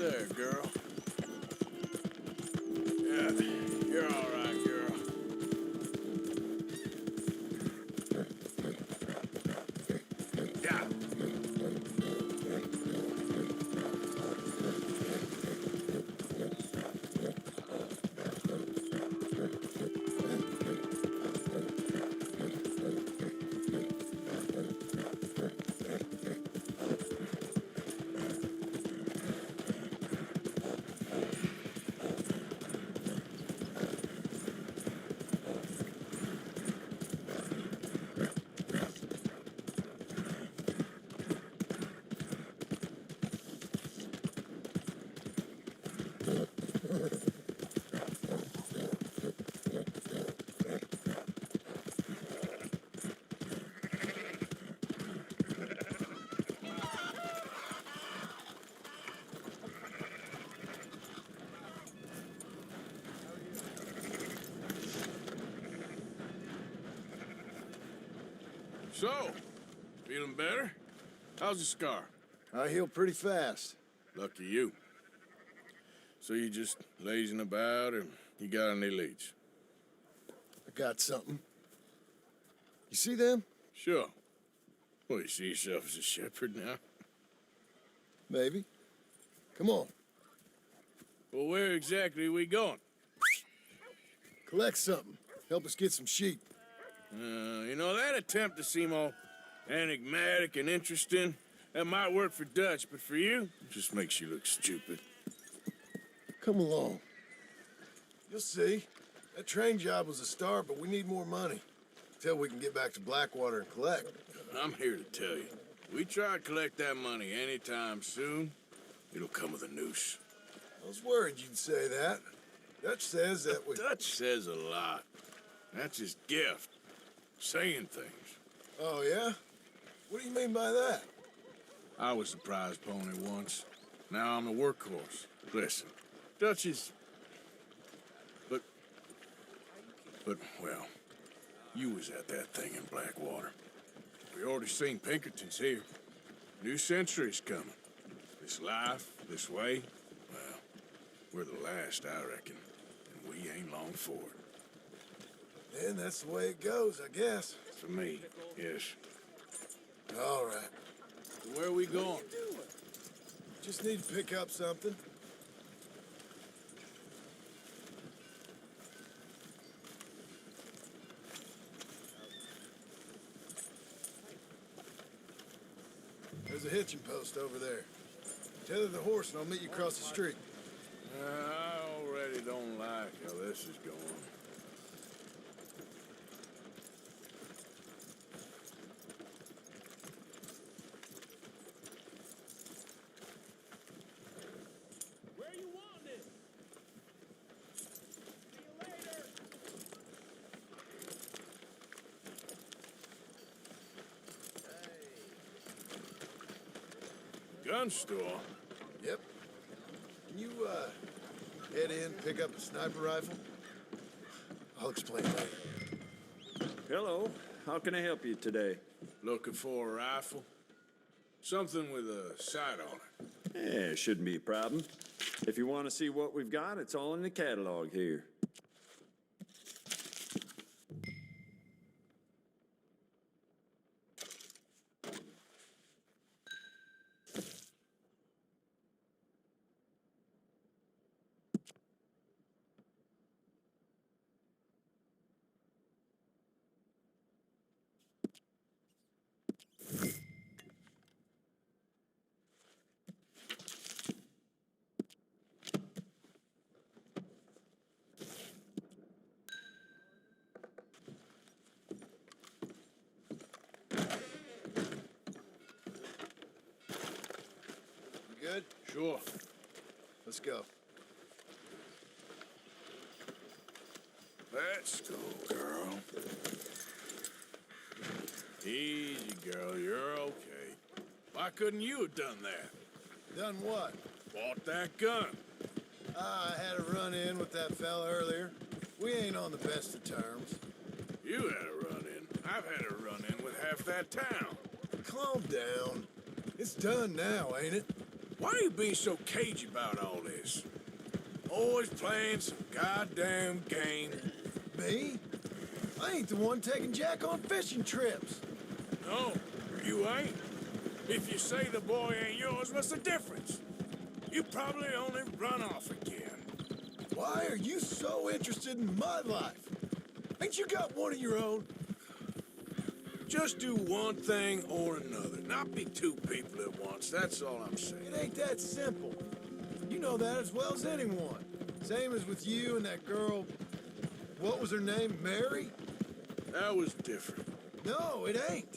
there, girl. Yeah, you're all right, girl. Yeah. So, feeling better? How's the scar? I heal pretty fast. Lucky you. So you just lazing about, or you got any leads? I got something. You see them? Sure. Well, you see yourself as a shepherd now? Maybe. Come on. Well, where exactly are we going? Collect something. Help us get some sheep. You know, that attempt to seem all enigmatic and interesting, that might work for Dutch, but for you, it just makes you look stupid. Come along. You'll see. That train job was a start, but we need more money. Till we can get back to Blackwater and collect. I'm here to tell you, we try to collect that money anytime soon, it'll come with a noose. I was worried you'd say that. Dutch says that we... Dutch says a lot. That's his gift. Saying things. Oh, yeah? What do you mean by that? I was the prize pony once. Now I'm the workhorse. Listen, Dutch is... But, well, you was at that thing in Blackwater. We already seen Pinkertons here. New century's coming. This life, this way, well, we're the last, I reckon. And we ain't long for it. And that's the way it goes, I guess. For me, yes. All right. So where are we going? Just need to pick up something. There's a hitching post over there. Tether the horse and I'll meet you across the street. I already don't like how this is going. Where you want it? See you later. Gun store? Yep. Can you, head in, pick up a sniper rifle? I'll explain later. Hello. How can I help you today? Looking for a rifle? Something with a sight on it. Yeah, shouldn't be a problem. If you want to see what we've got, it's all in the catalog here. You good? Sure. Let's go. Let's go, girl. Easy, girl. You're okay. Why couldn't you have done that? Done what? Bought that gun. I had a run-in with that fella earlier. We ain't on the best of terms. You had a run-in. I've had a run-in with half that town. Calm down. It's done now, ain't it? Why are you being so cagey about all this? Always playing some goddamn game. Me? I ain't the one taking Jack on fishing trips. No, you ain't. If you say the boy ain't yours, what's the difference? You probably only run off again. Why are you so interested in my life? Ain't you got one of your own? Just do one thing or another. Not be two people at once, that's all I'm saying. It ain't that simple. You know that as well as anyone. Same as with you and that girl, what was her name, Mary? That was different. No, it ain't.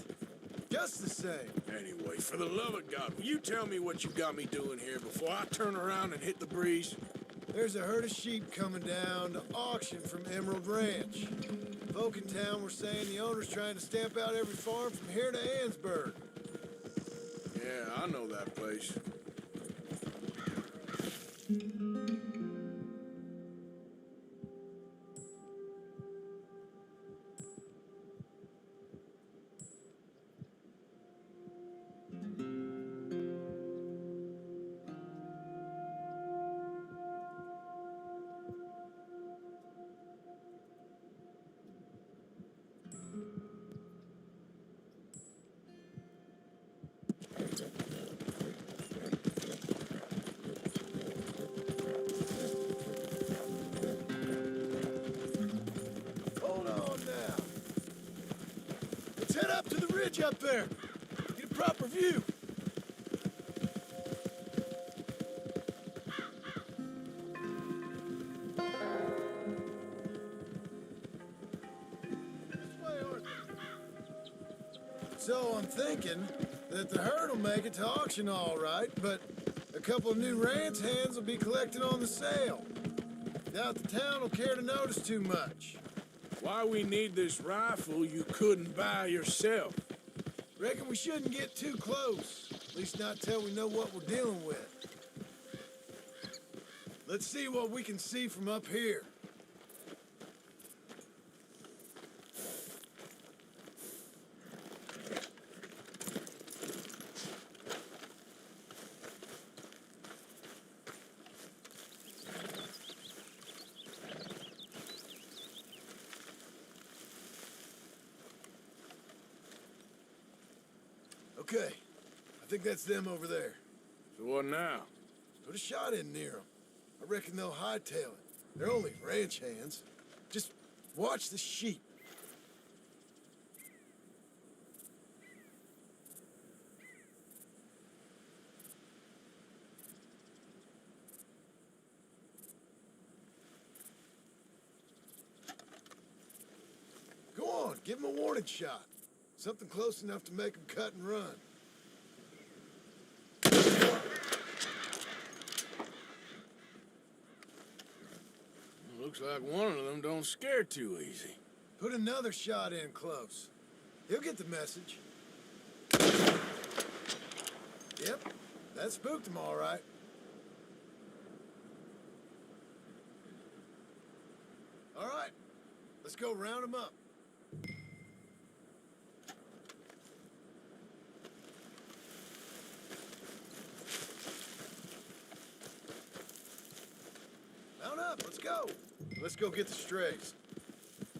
Just the same. Anyway, for the love of God, will you tell me what you got me doing here before I turn around and hit the breeze? There's a herd of sheep coming down to auction from Emerald Ranch. Folk in town were saying the owner's trying to stamp out every farm from here to Ansburg. Yeah, I know that place. Hold on now. Let's head up to the ridge up there. Get a proper view. This way, Arthur. So I'm thinking that the herd will make it to auction all right, but a couple of new ranch hands will be collecting on the sale. Doubt the town will care to notice too much. Why we need this rifle you couldn't buy yourself? Reckon we shouldn't get too close. At least not till we know what we're dealing with. Let's see what we can see from up here. Okay, I think that's them over there. So what now? Put a shot in near them. I reckon they'll hightail it. They're only ranch hands. Just watch the sheep. Go on, give them a warning shot. Something close enough to make them cut and run. Looks like one of them don't scare too easy. Put another shot in close. He'll get the message. Yep, that spooked him all right. All right, let's go round him up. Mount up, let's go. Let's go get the strays.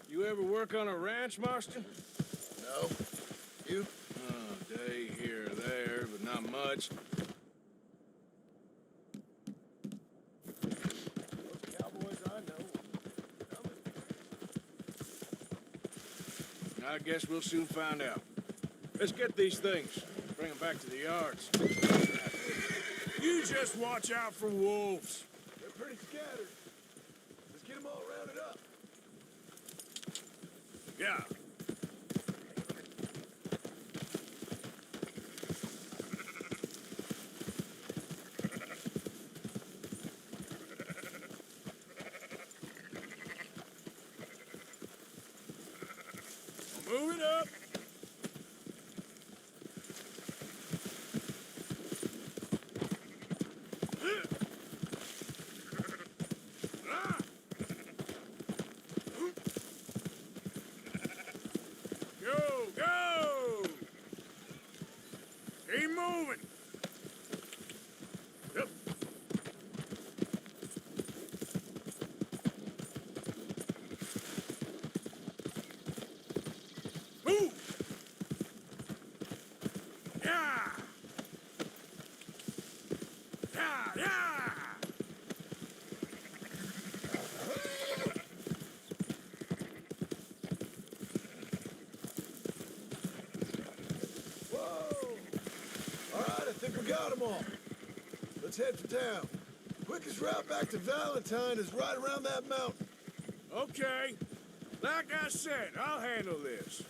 You ever work on a ranch, Marston? No? You? Oh, day here or there, but not much. Those cowboys I know. I guess we'll soon find out. Let's get these things. Bring them back to the yards. You just watch out for wolves. They're pretty scattered. Let's get them all rounded up. Yeah. Move it up. got them all. Let's head for town. Quickest route back to Valentine is right around that mountain. Okay. Like I said, I'll handle this.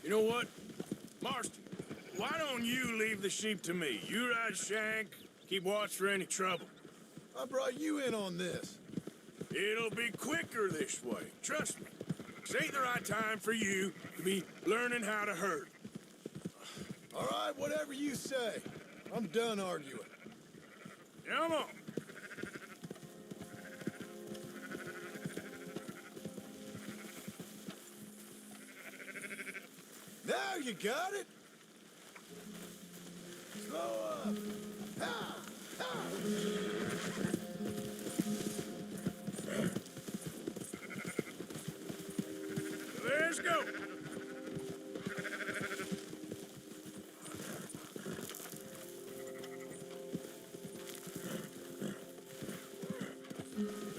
You know what? Marston, why don't you leave the sheep to me? You ride Shank, keep watch for any trouble. I brought you in on this. It'll be quicker this way, trust me. This ain't the right time for you to be learning how to herd. All right, whatever you say. I'm done arguing. Come on. Now you got it. Slow up. Ha! Ha! Let's go.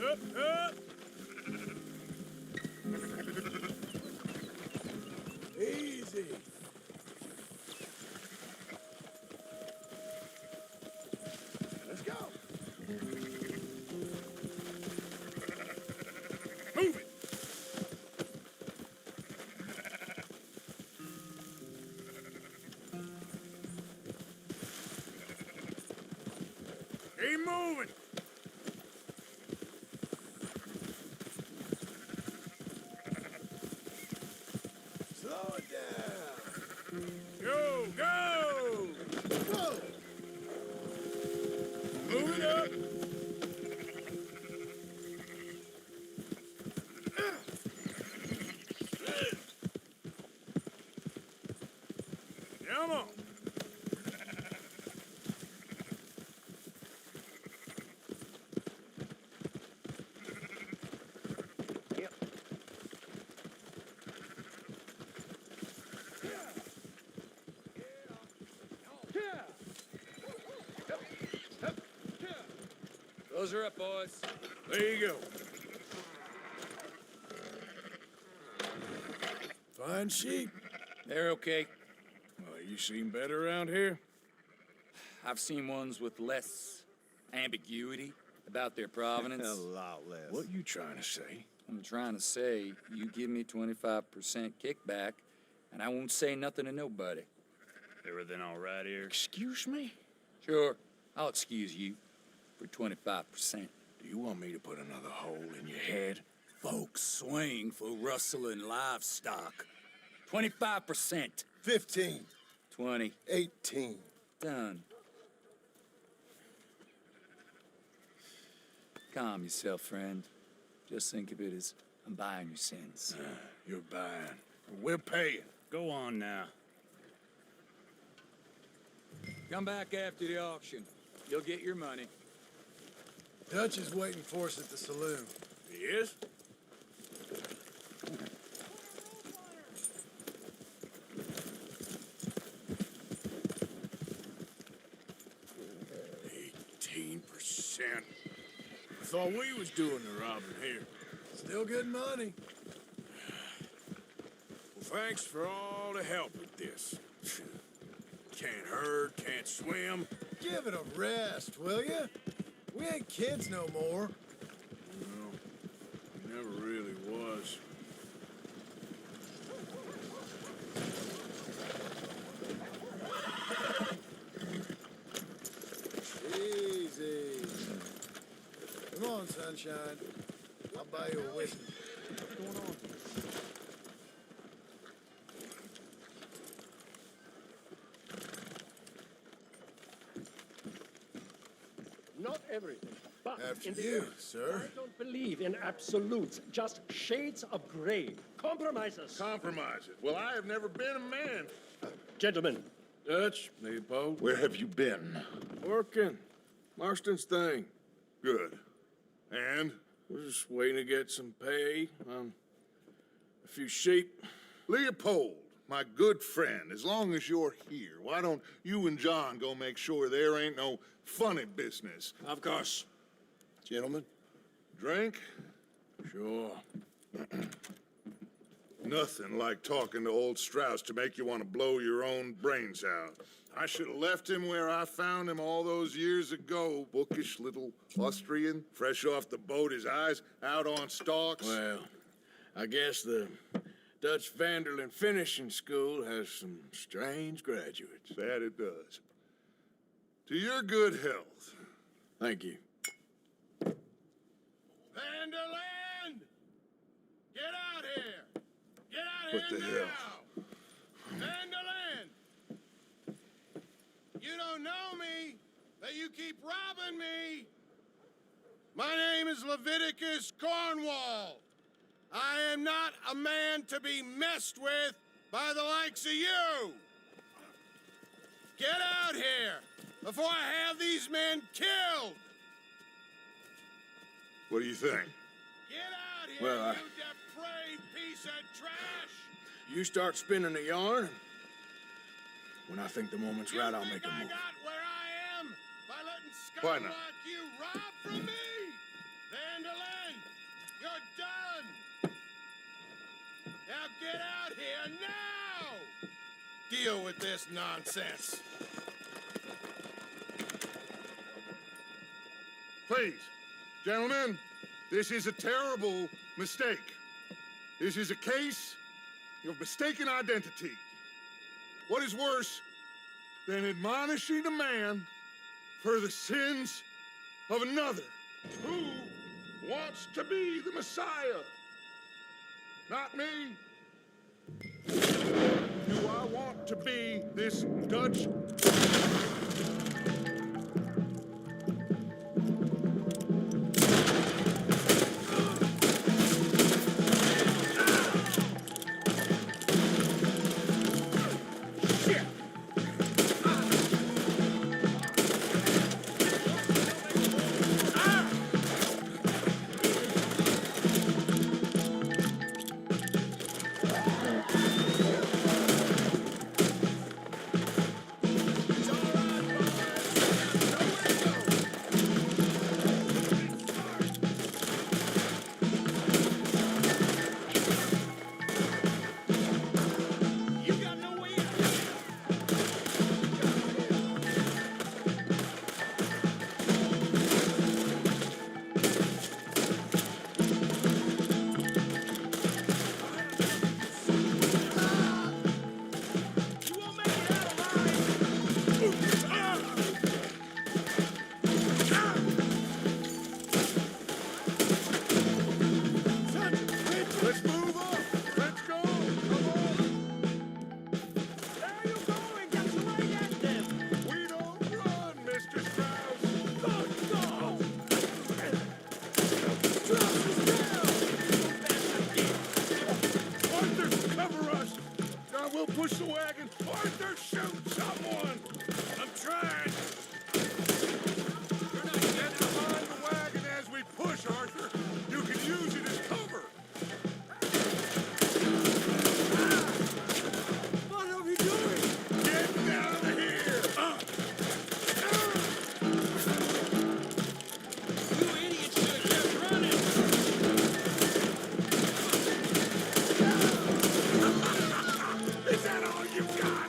Up, up. Easy. Let's go. Move it. Keep moving. Slow it down. Go, go. Whoa! Move it up. Come on. Those are up, boys. There you go. Fine sheep. They're okay. Well, you seen better around here? I've seen ones with less ambiguity about their provenance. A lot less. What you trying to say? I'm trying to say, you give me 25% kickback, and I won't say nothing to nobody. Everything all right here? Excuse me? Sure, I'll excuse you for 25%. Do you want me to put another hole in your head? Folks swing for rustling livestock. 25%. 15. 20. 18. Done. Calm yourself, friend. Just think of it as I'm buying your sins. You're buying. We're paying. Go on now. Come back after the auction. You'll get your money. Dutch is waiting for us at the saloon. He is? I thought we was doing the robbing here. Still good money. Well, thanks for all the help with this. Can't herd, can't swim. Give it a rest, will you? We ain't kids no more. No, never really was. Easy. Come on, sunshine. I'll buy you a whiskey. What's going on? Not everything, but After in the you, end, sir. I don't believe in absolutes, just shades of gray. Compromises. Compromise it. Well, I have never been a man. Gentlemen, Dutch, Leopold. Where have you been? Working. Marston's thing. Good. And? We're just waiting to get some pay on a few sheep. Leopold, my good friend, as long as you're here, why don't you and John go make sure there ain't no funny business? Of course. Gentlemen. Drink? Sure. Nothing like talking to old Strauss to make you want to blow your own brains out. I should have left him where I found him all those years ago. Bookish little Austrian, fresh off the boat, his eyes out on stalks. Well, I guess the Dutch Vanderlyn Finishing School has some strange graduates. That it does. To your good health. Thank you. Vanderland! Get out here! Get out What here the now! hell? Vanderland! You don't know me, but you keep robbing me! My name is Leviticus Cornwall. I am not a man to be messed with by the likes of you! Get out here before I have these men killed! What do you think? Get out here, Well, you depraved piece of trash! You start spinning the yarn. When I think the moment's right, I'll make a I move. got where I am by letting Why scum not? like you rob from me! Vanderlyn, you're done! Now get out here now! Deal with this nonsense. Please, gentlemen, this is a terrible mistake. This is a case of mistaken identity. What is worse than admonishing a man for the sins of another who wants to be the Messiah? Not me. Do I want to be this Dutch? You got no way out. You won't make it out alive. Let's move on. Let's go. Come on. Where are you going? Get right at them! We don't run, Mr. Strauss. Arthur, cover us. Now we'll push the wagon. Arthur, shoot someone. I'm trying. You're not getting behind the wagon as we push, Arthur. You can use it as cover. What are we doing? Get out of here. You idiots should have running! Is that all you got?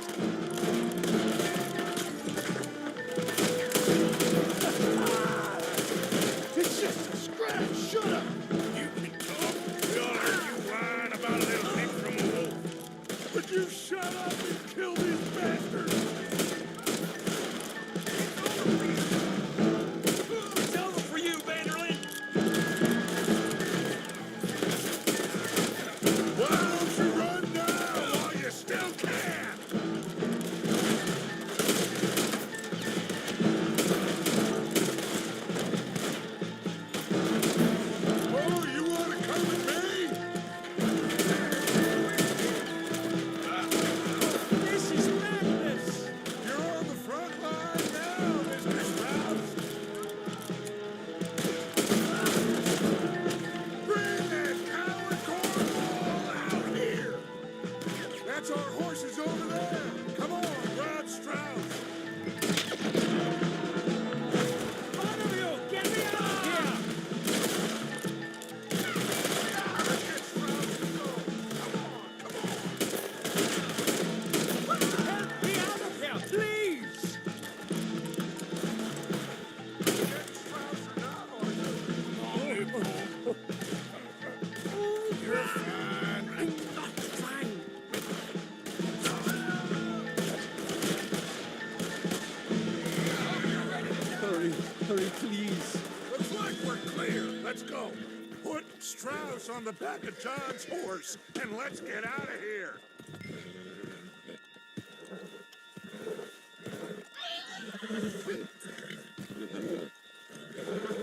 us on the back of John's horse, and let's get out of here.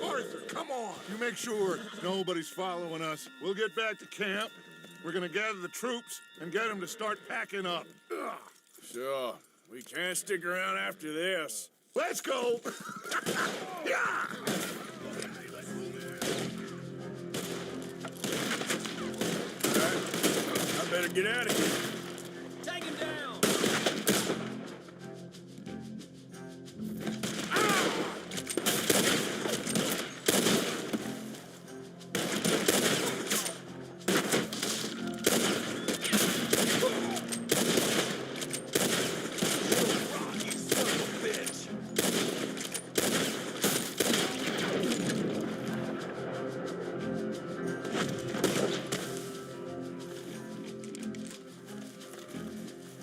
Arthur, come on. You make sure nobody's following us. We'll get back to camp. We're gonna gather the troops and get them to start packing up. Ugh. Sure. We can't stick around after this. Let's go! Yeah! I better get out of here. Take him down!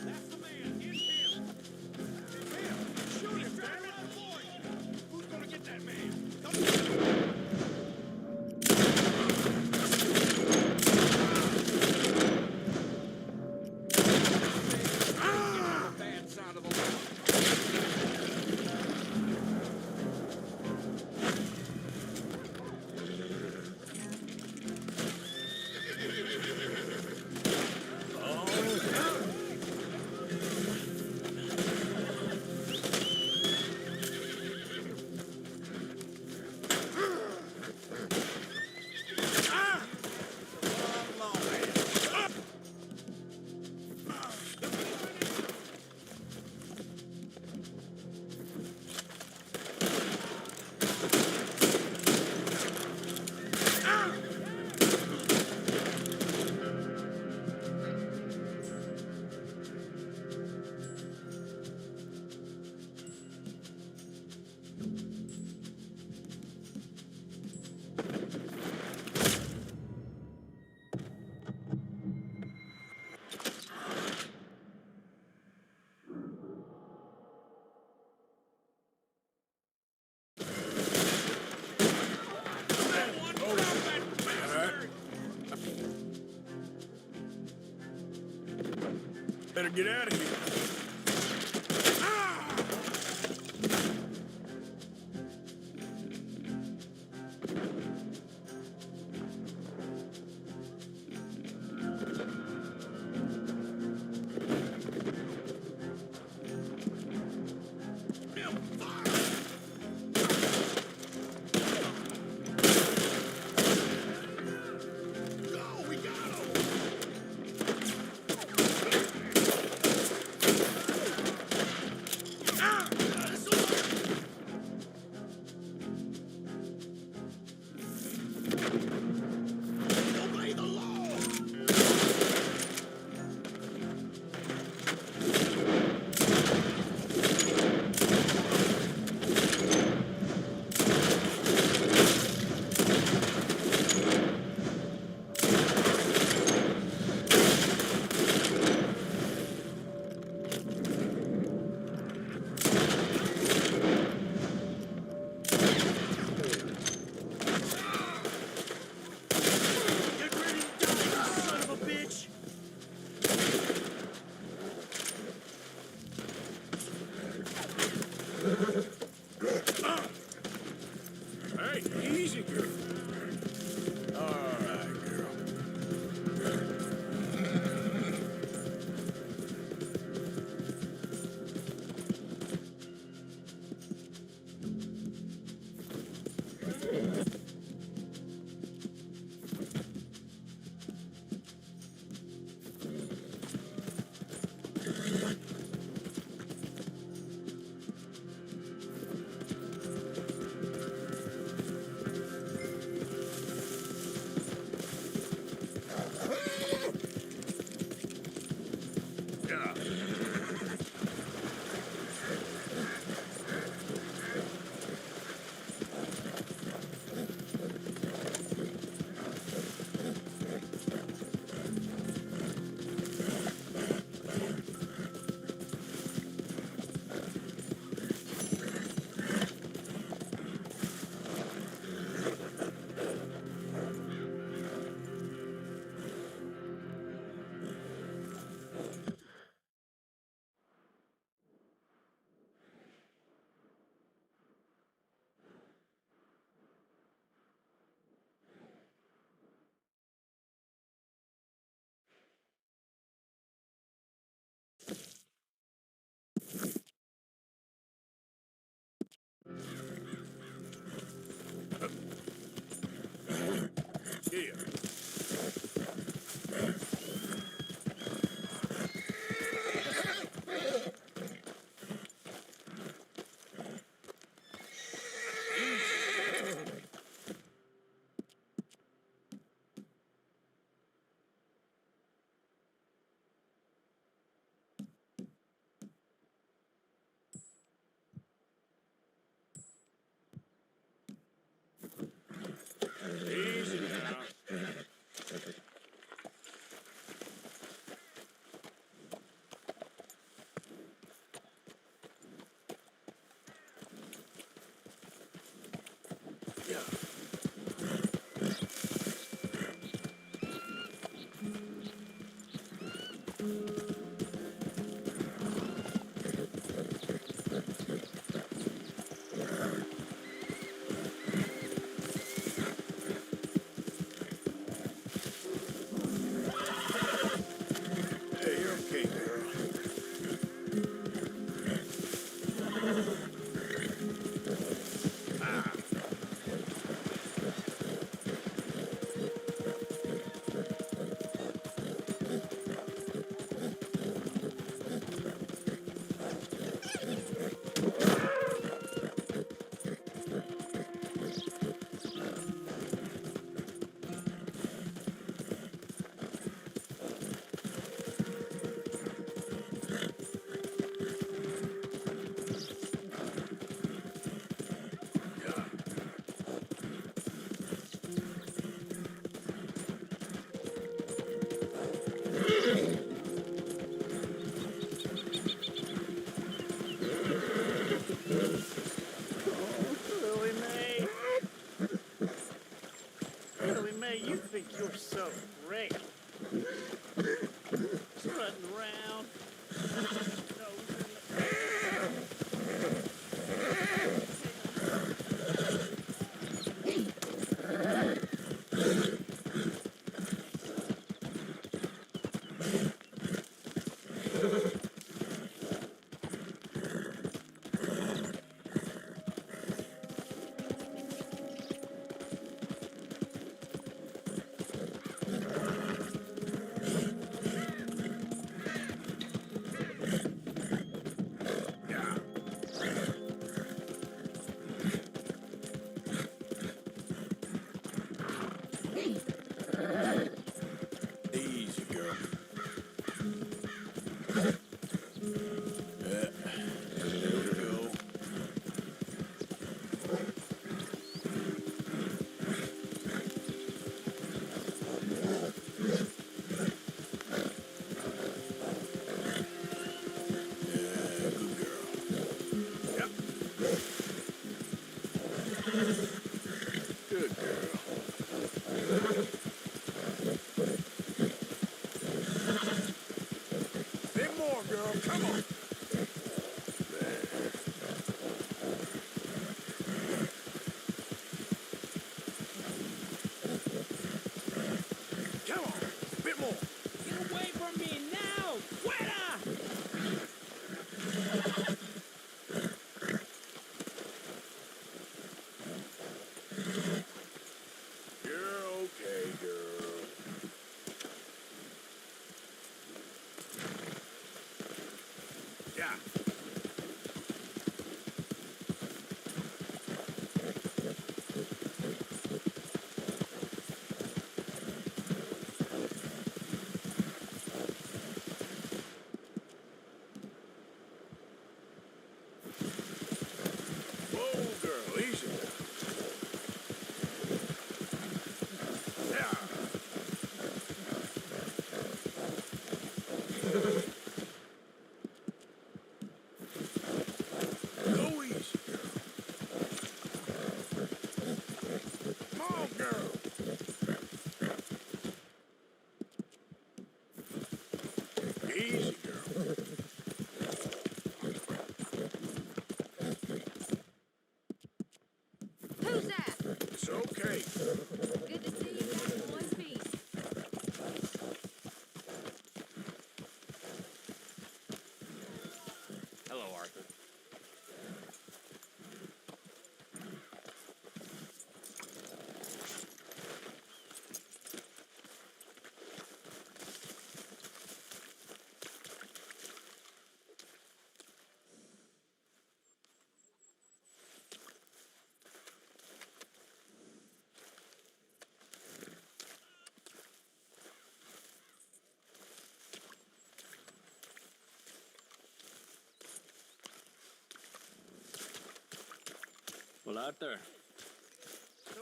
That's the man! Hit him! Shoot him, damn it! Who's gonna get that man? Bad side of the law. Better get out of here. Here. Easy now. Yeah. Hey, you're okay, girl. Lily Mae. Lily Mae, you think you're so great. Strutting around. Nose in the air. Easy, girl. Yeah. There we go. Yeah, good girl. Yep. Good girl. Bit more, girl. Come on. Come on. Bit more. Get away from me now! Fuera! You're okay, girl. Yeah. Whoa, girl, easy. Yeah. Go easy, girl. Come on, girl. Easy, girl. Who's that? It's okay. Good to see you back in one piece. Hello, Arthur. Well, out there. So,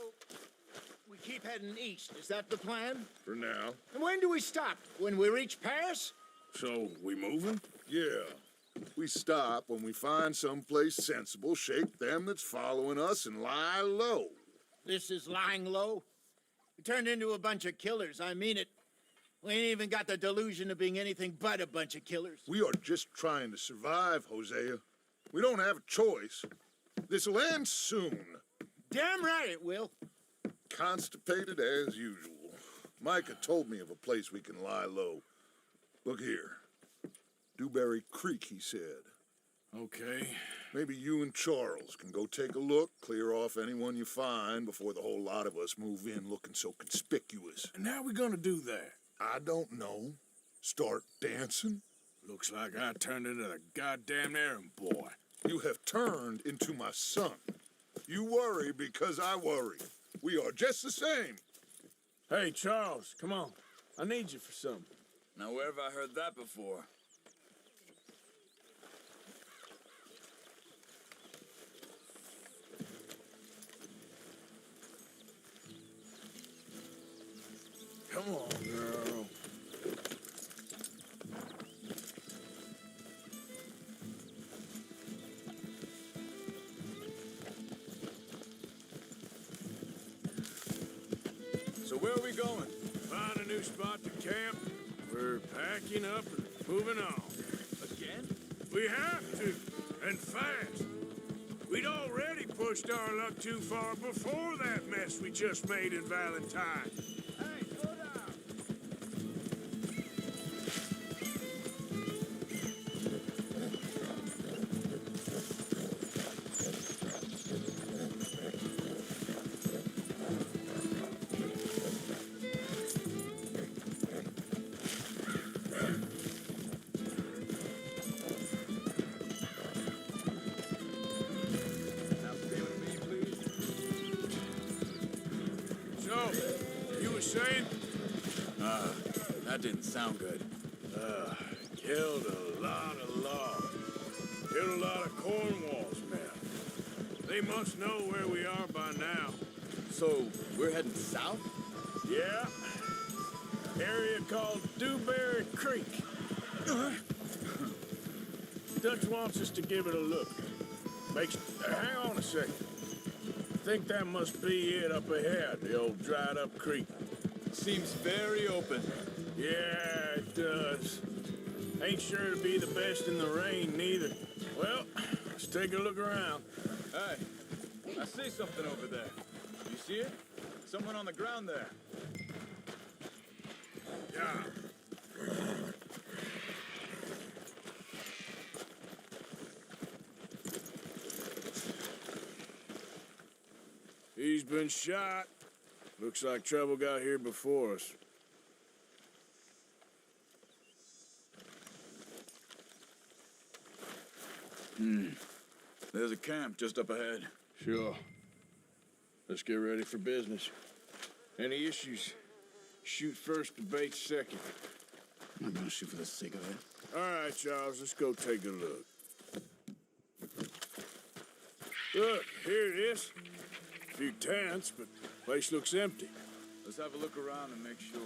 we keep heading east. Is that the plan? For now. And when do we stop? When we reach Paris? So, we moving? Yeah. We stop when we find someplace sensible, shake them that's following us, and lie low. This is lying low. We turned into a bunch of killers. I mean it. We ain't even got the delusion of being anything but a bunch of killers. We are just trying to survive, Hosea. We don't have a choice. This'll end soon. Damn right it will. Constipated as usual. Micah told me of a place we can lie low. Look here. Dewberry Creek, he said. Okay. Maybe you and Charles can go take a look, clear off anyone you find before the whole lot of us move in looking so conspicuous. And how we gonna do that? I don't know. Start dancing? Looks like I turned into the goddamn errand boy. You have turned into my son. You worry because I worry. We are just the same. Hey, Charles, come on. I need you for something. Now, where have I heard that before? Come on, girl. So where are we going? Find a new spot to camp. We're packing up and moving on. Again? We have to, and fast. We'd already pushed our luck too far before that mess we just made in Valentine. Hey, slow down. So, you were saying? That didn't sound good. Killed a lot of logs. Killed a lot of Cornwall's men. They must know where we are by now. So, we're heading south? Yeah. Area called Dewberry Creek. Dutch wants us to give it a look. Hang on a second. I think that must be it up ahead, the old dried up creek. Seems very open. Yeah, it does. Ain't sure to be the best in the rain, neither. Well, let's take a look around. Hey, I see something over there. You see it? Someone on the ground there. Yeah. He's been shot. Looks like trouble got here before us. There's a camp just up ahead. Sure. Let's get ready for business. Any issues? Shoot first, debate second. I'm not gonna shoot for the sake of it. All right, Charles, let's go take a look. Look, here it is. A few tents, but place looks empty. Let's have a look around and make sure.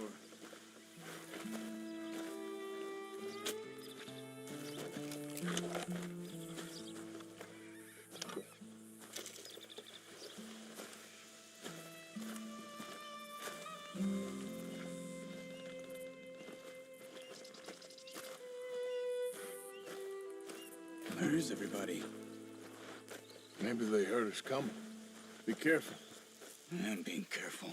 Where is everybody? Maybe they heard us coming. Be careful. I'm being careful.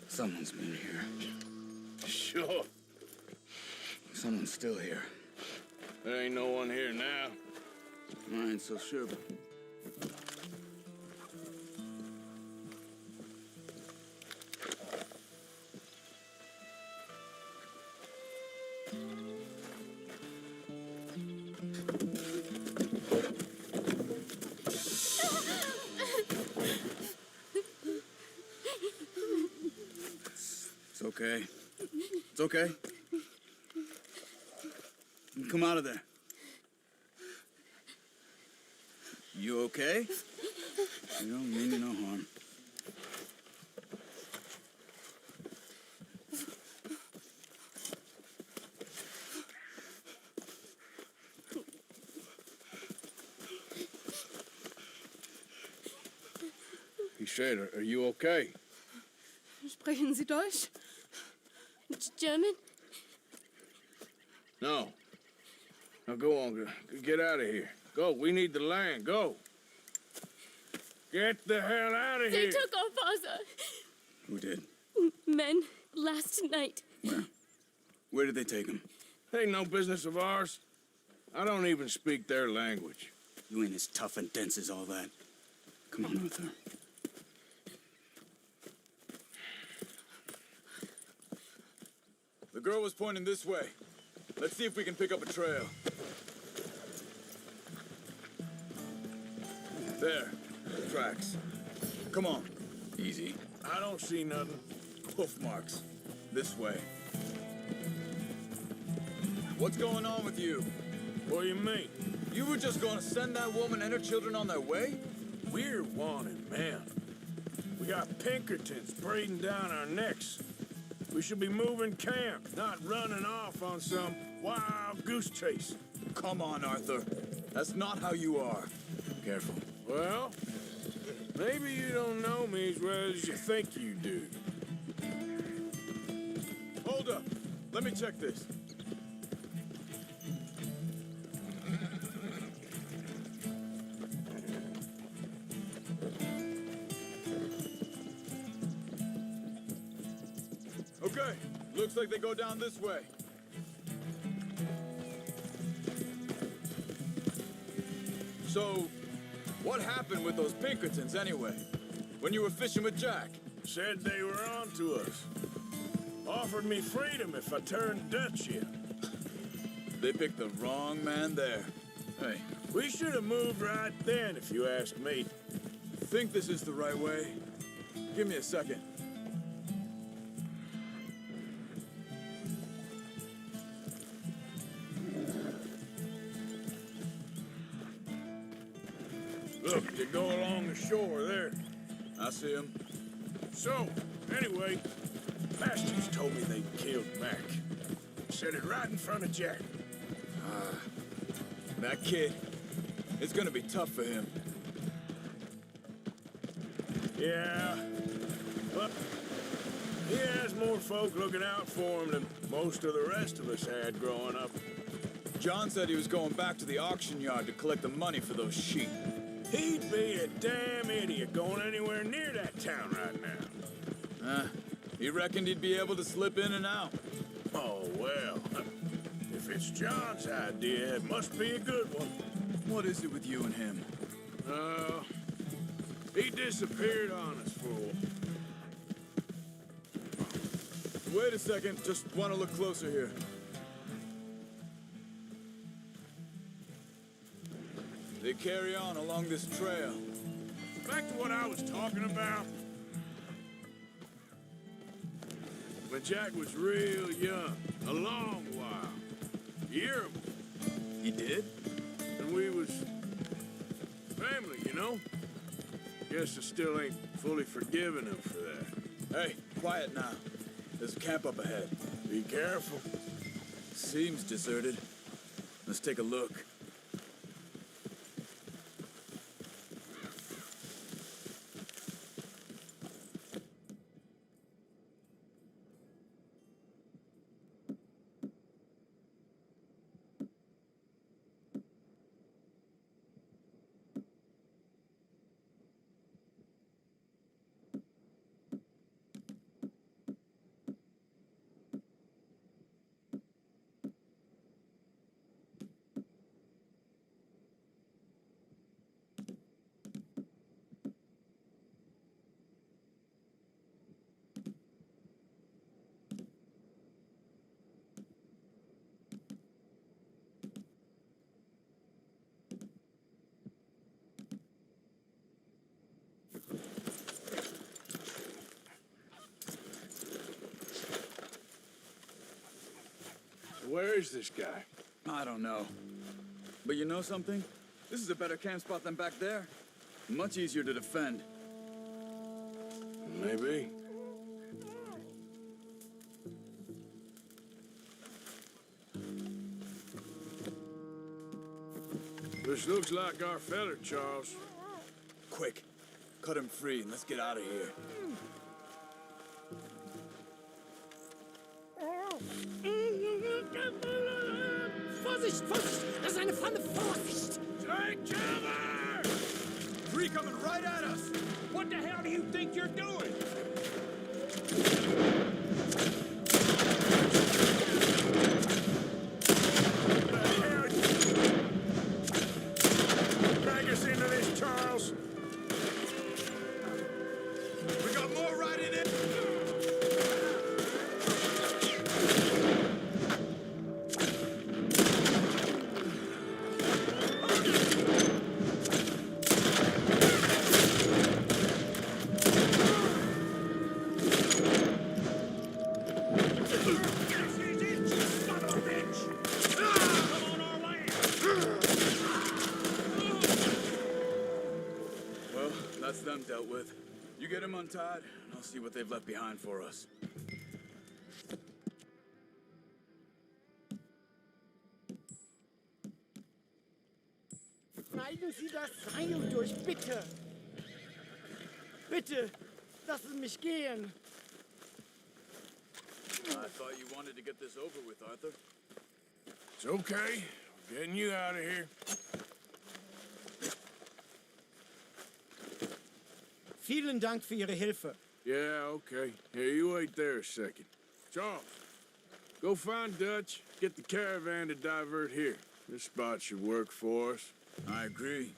Someone's been here. Sure. Someone's still here. There ain't no one here now. I ain't so sure. It's okay. It's okay. Come out of there. You okay? You don't mean you no harm. He said, are you okay? Sprechen Sie Deutsch? German? No. Now go on, get out of here. Go, we need the land, go. Get the hell out of They here. took our father. Who did? Men last night. Where? Where did they take him? Ain't no business of ours. I don't even speak their language. You ain't as tough and dense as all that. Come on, Arthur. The girl was pointing this way. Let's see if we can pick up a trail. There. Tracks. Come on. Easy. I don't see nothing. Hoof marks. This way. What's going on with you? What do you mean? You were just gonna send that woman and her children on their way? We're wanted men. We got Pinkertons breathing down our necks. We should be moving camp, not running off on some wild goose chase. Come on, Arthur. That's not how you are. Careful. Well, maybe you don't know me as well as you think you do. Hold up. Let me check this. Okay, looks like they go down this way. So, what happened with those Pinkertons anyway? When you were fishing with Jack? Said they were on to us. Offered me freedom if I turned Dutch in. They picked the wrong man there. Hey, We should have moved right then, if you ask me. Think this is the right way? Give me a second. Look, they go along the shore there. I see him. So, anyway, bastards told me they killed Mac. Said it right in front of Jack. That kid, it's gonna be tough for him. Yeah, but he has more folk looking out for him than most of the rest of us had growing up. John said he was going back to the auction yard to collect the money for those sheep. He'd be a damn idiot going anywhere near that town right now. He reckoned he'd be able to slip in and out. Oh, well, if it's John's idea, it must be a good one. What is it with you and him? He disappeared on us for a while. Wait a second, just want to look closer here. They carry on along this trail. Back to what I was talking about. When Jack was real young, a long while. Year He did? and we was family, you know? Guess I still ain't fully forgiven him for that. Hey, quiet now. There's a camp up ahead. Be careful. Seems deserted. Let's take a look. Where is this guy? I don't know. But you know something? This is a better camp spot than back there. Much easier to defend. Maybe. This looks like our feller, Charles. Quick, cut him free and let's get out of here. Vorsicht, Vorsicht! Das ist eine Pfanne! Vorsicht! Take cover! Three coming right at us! What the hell do you think you're doing? Drag us into this, Charles. We got more right in it! Son of a bitch! Come on our land! Well, that's them dealt with. You get them untied, and I'll see what they've left behind for us. Schneiden Sie das Seil durch, bitte! Bitte, lassen Sie mich gehen! I thought you wanted to get this over with, Arthur. It's okay. We're getting you out of here. Vielen Dank für Ihre Hilfe. Yeah, okay. Here, you wait there a second. Charles, go find Dutch. Get the caravan to divert here. This spot should work for us. I agree.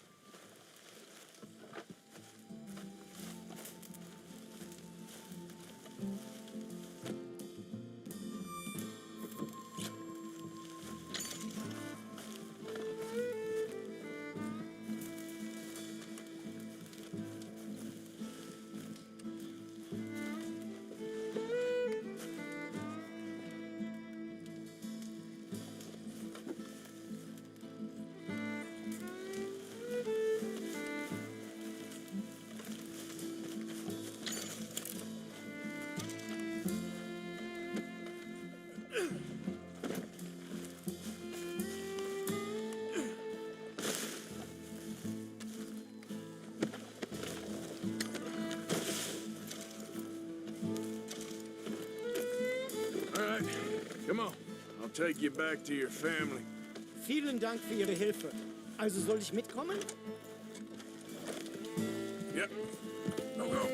All right, come on. I'll take you back to your family. Vielen Dank für Ihre Hilfe. Also soll ich mitkommen? Yep. Go.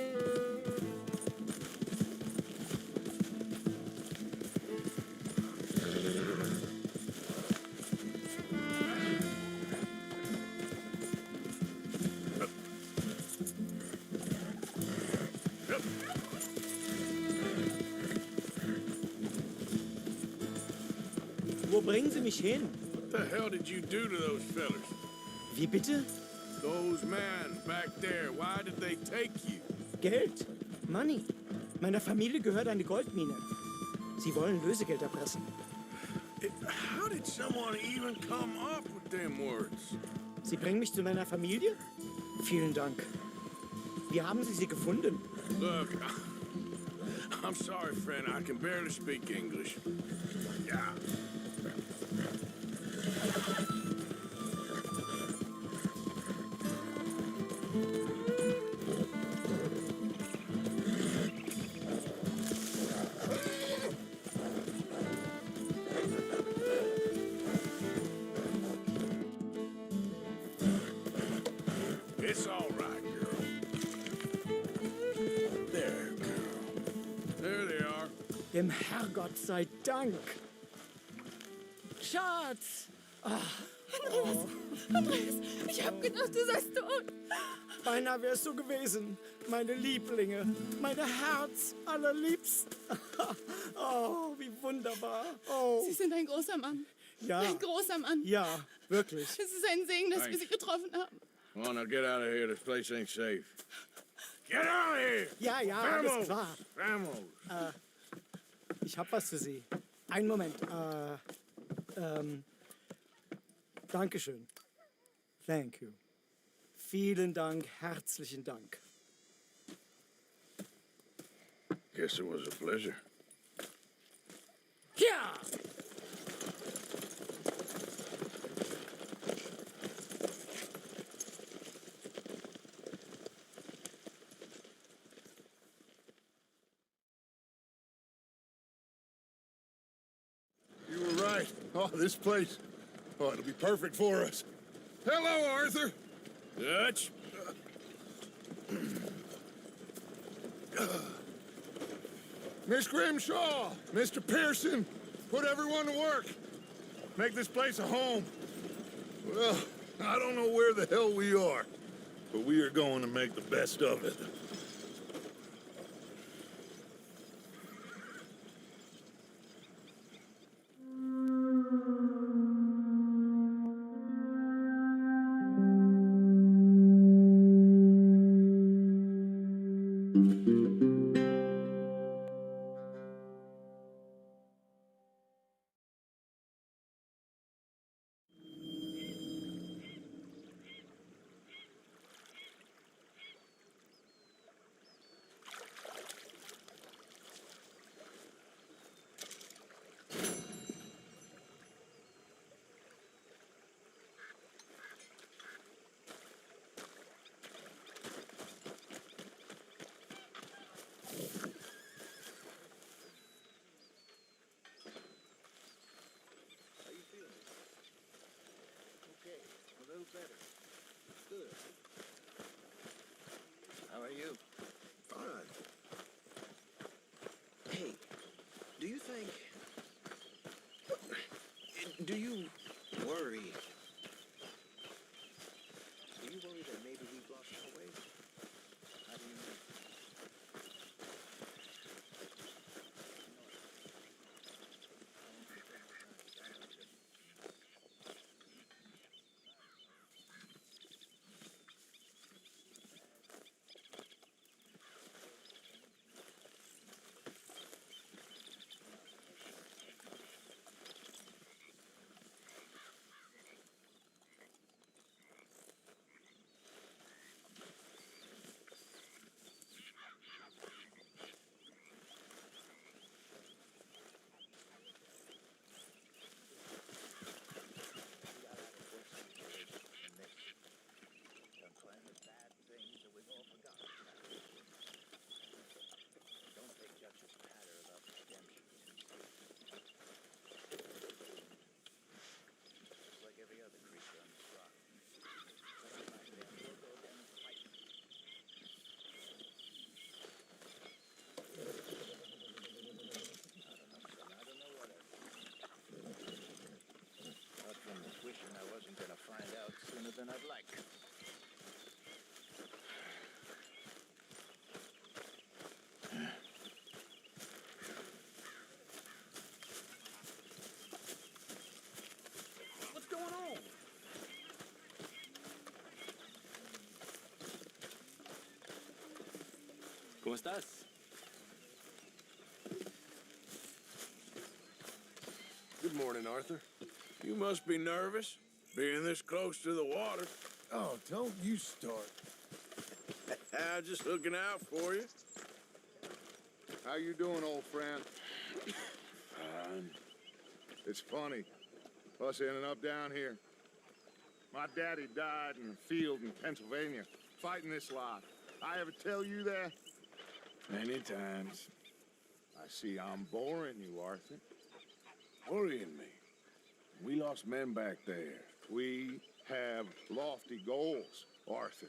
Wo bringen Sie mich hin? What the hell did you do to those fellers? Wie bitte? Those men back there, why did they take you? Geld. Money. Meiner Familie gehört eine Goldmine. Sie wollen Lösegeld erpressen. How did someone even come up with them words? Sie bringen mich zu meiner Familie? Vielen Dank. Wie haben Sie sie gefunden? Look, I'm sorry, friend. I can barely speak English. Yeah. It's all right, girl. There, girl. There they are. Dem Herrgott sei Dank. Schatz! Andreas, ich hab gedacht, du seist tot. Beinahe wär's so gewesen. Meine Lieblinge, meine Herz allerliebsten. Oh, wie wunderbar. Oh, Sie sind ein großer Mann. ja. Ein großer Mann. Ja, wirklich. Es ist ein Segen, dass wir Thanks. Sie getroffen haben. Come on, now get out of here. This place ain't safe. Get out of here! Ja, ja, alles klar. Vamos! Ich hab was für Sie. Einen Moment. Dankeschön. Thank you. Vielen Dank, herzlichen Dank. Guess it was a pleasure. Ja! You were right. Oh, this place. Oh, it'll be perfect for us. Hello, Arthur. Dutch? Miss Grimshaw, Mr. Pearson, put everyone to work. Make this place a home. Well, I don't know where the hell we are, but we are going to make the best of it. How are you? Fine. Hey, do you think... Do you worry? Do you worry that maybe we've lost our way? How do you know? Wishing I wasn't gonna find out sooner than I'd like. What's going on? ¿Cómo estás? Good morning, Arthur. You must be nervous, being this close to the water. Oh, don't you start. Just looking out for you. How you doing, old friend? Fine. It's funny, us ending up down here. My daddy died in a field in Pennsylvania, fighting this lot. I ever tell you that? Many times. I see I'm boring you, Arthur. Worrying me. We lost men back there. We have lofty goals, Arthur.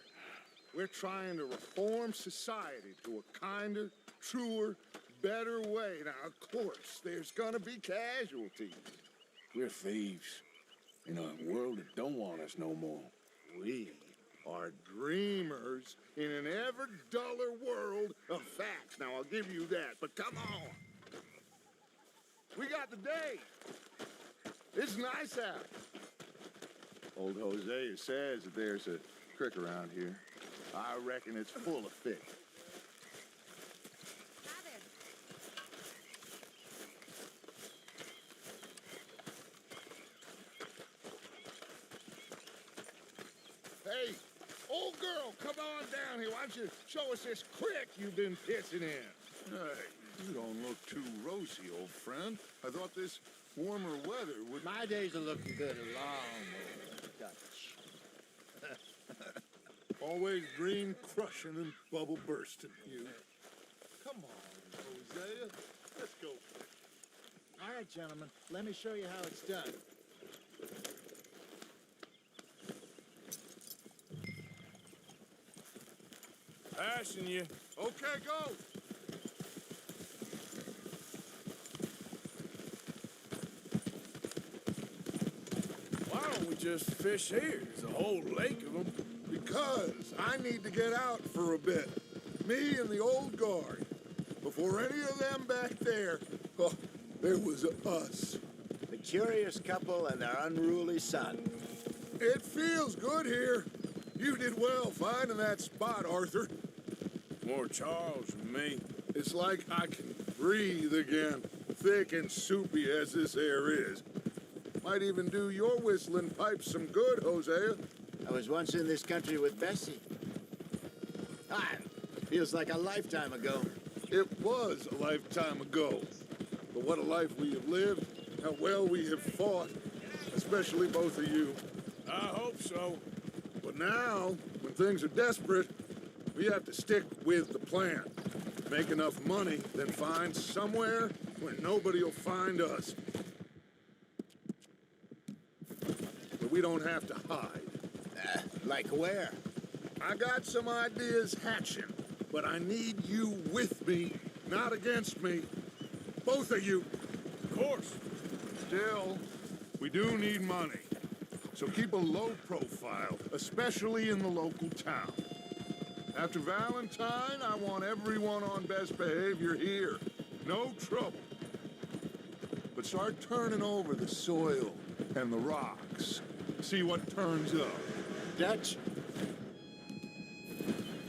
We're trying to reform society to a kinder, truer, better way. Now, of course, there's gonna be casualties. We're thieves. In a world that don't want us no more. We are dreamers in an ever duller world of facts. Now, I'll give you that, but come on. We got the day. It's nice out. Old Hosea says that there's a creek around here. I reckon it's full of fish. Hey, old girl, come on down here. Why don't you show us this creek you've been pissing in? Hey, you don't look too rosy, old friend. I thought this warmer weather would... My days are looking good along, Dutch. Always green crushing and bubble bursting, you. Come on, Hosea. Let's go. All right, gentlemen, let me show you how it's done. Passing you. Okay, go. Why don't we just fish here? There's a whole lake of them. Because I need to get out for a bit. Me and the old guard. Before any of them back there, oh, there was us. The curious couple and their unruly son. It feels good here. You did well finding that spot, Arthur. More Charles than me. It's like I can breathe again, thick and soupy as this air is. Might even do your whistling pipes some good, Hosea. I was once in this country with Bessie. Feels like a lifetime ago. It was a lifetime ago. But what a life we have lived, how well we have fought, especially both of you. I hope so. But now, when things are desperate, we have to stick with the plan. Make enough money, then find somewhere where nobody will find us. Where we don't have to hide. Like where? I got some ideas hatching, but I need you with me, not against me. Both of you. Of course. Still, we do need money. So keep a low profile, especially in the local town. After Valentine, I want everyone on best behavior here. No trouble. But start turning over the soil and the rocks. See what turns up. Dutch,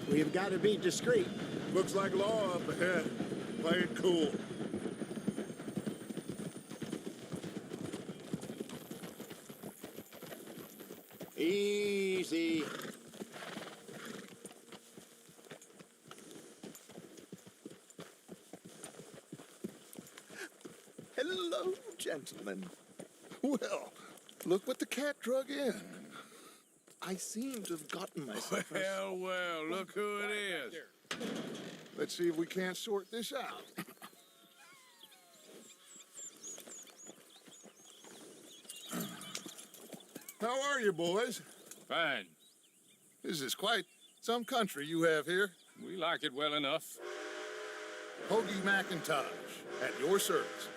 we've got to be discreet. Looks like law up ahead. Play it cool. Easy. Hello, gentlemen. Well, look what the cat drug in. I seem to have gotten myself. Well, look who it is. Let's see if we can't sort this out. How are you, boys? Fine. This is quite some country you have here. We like it well enough. Hoagie McIntosh, at your service.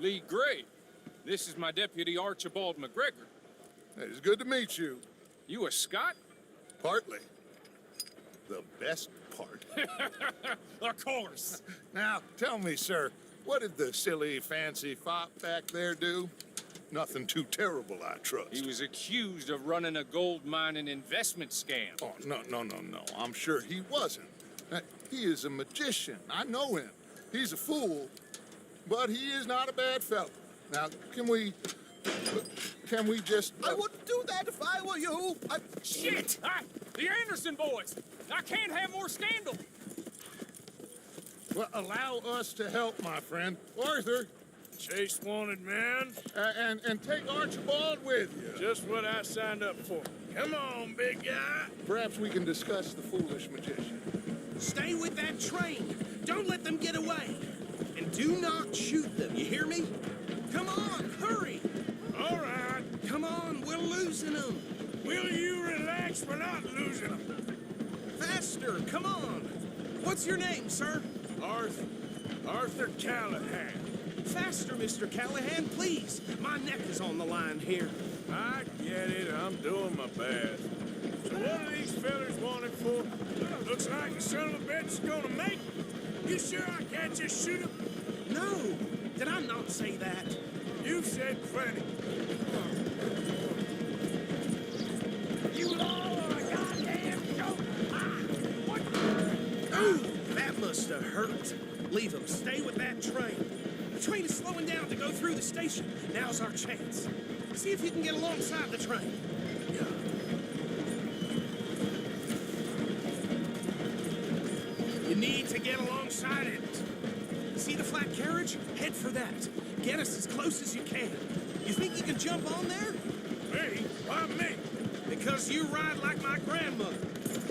Lee Gray. This is my deputy, Archibald McGregor. It is good to meet you. You a Scot? Partly. The best part. Of course. Now, tell me, sir, what did the silly, fancy fop back there do? Nothing too terrible, I trust. He was accused of running a gold mining investment scam. Oh, no. I'm sure he wasn't. He is a magician. I know him. He's a fool, but he is not a bad fellow. Now, can we just... I wouldn't do that if I were you. Shit! The Anderson boys! I can't have more scandal! Well, allow us to help, my friend. Arthur, Chase wanted man. and take Archibald with you. Just what I signed up for. Come on, big guy. Perhaps we can discuss the foolish magician. Stay with that train. Don't let them get away. And do not shoot them, you hear me? Come on, hurry. All right. Come on, we're losing them. Will you relax? We're not losing them. Faster, come on. What's your name, sir? Arthur Callahan. Faster, Mr. Callahan, please. My neck is on the line here. I get it. I'm doing my best. So what are these fellers wanted for? Looks like the son of a bitch is gonna make it. You sure I can't just shoot him? No, did I not say that? You said plenty. You all are a goddamn joke. What? Ooh, that must have hurt. Leave them. Stay with that train. The train is slowing down to go through the station. Now's our chance. See if you can get alongside the train. get alongside it. See the flat carriage? Head for that. Get us as close as you can. You think you can jump on there? Me? Why me? Because you ride like my grandmother.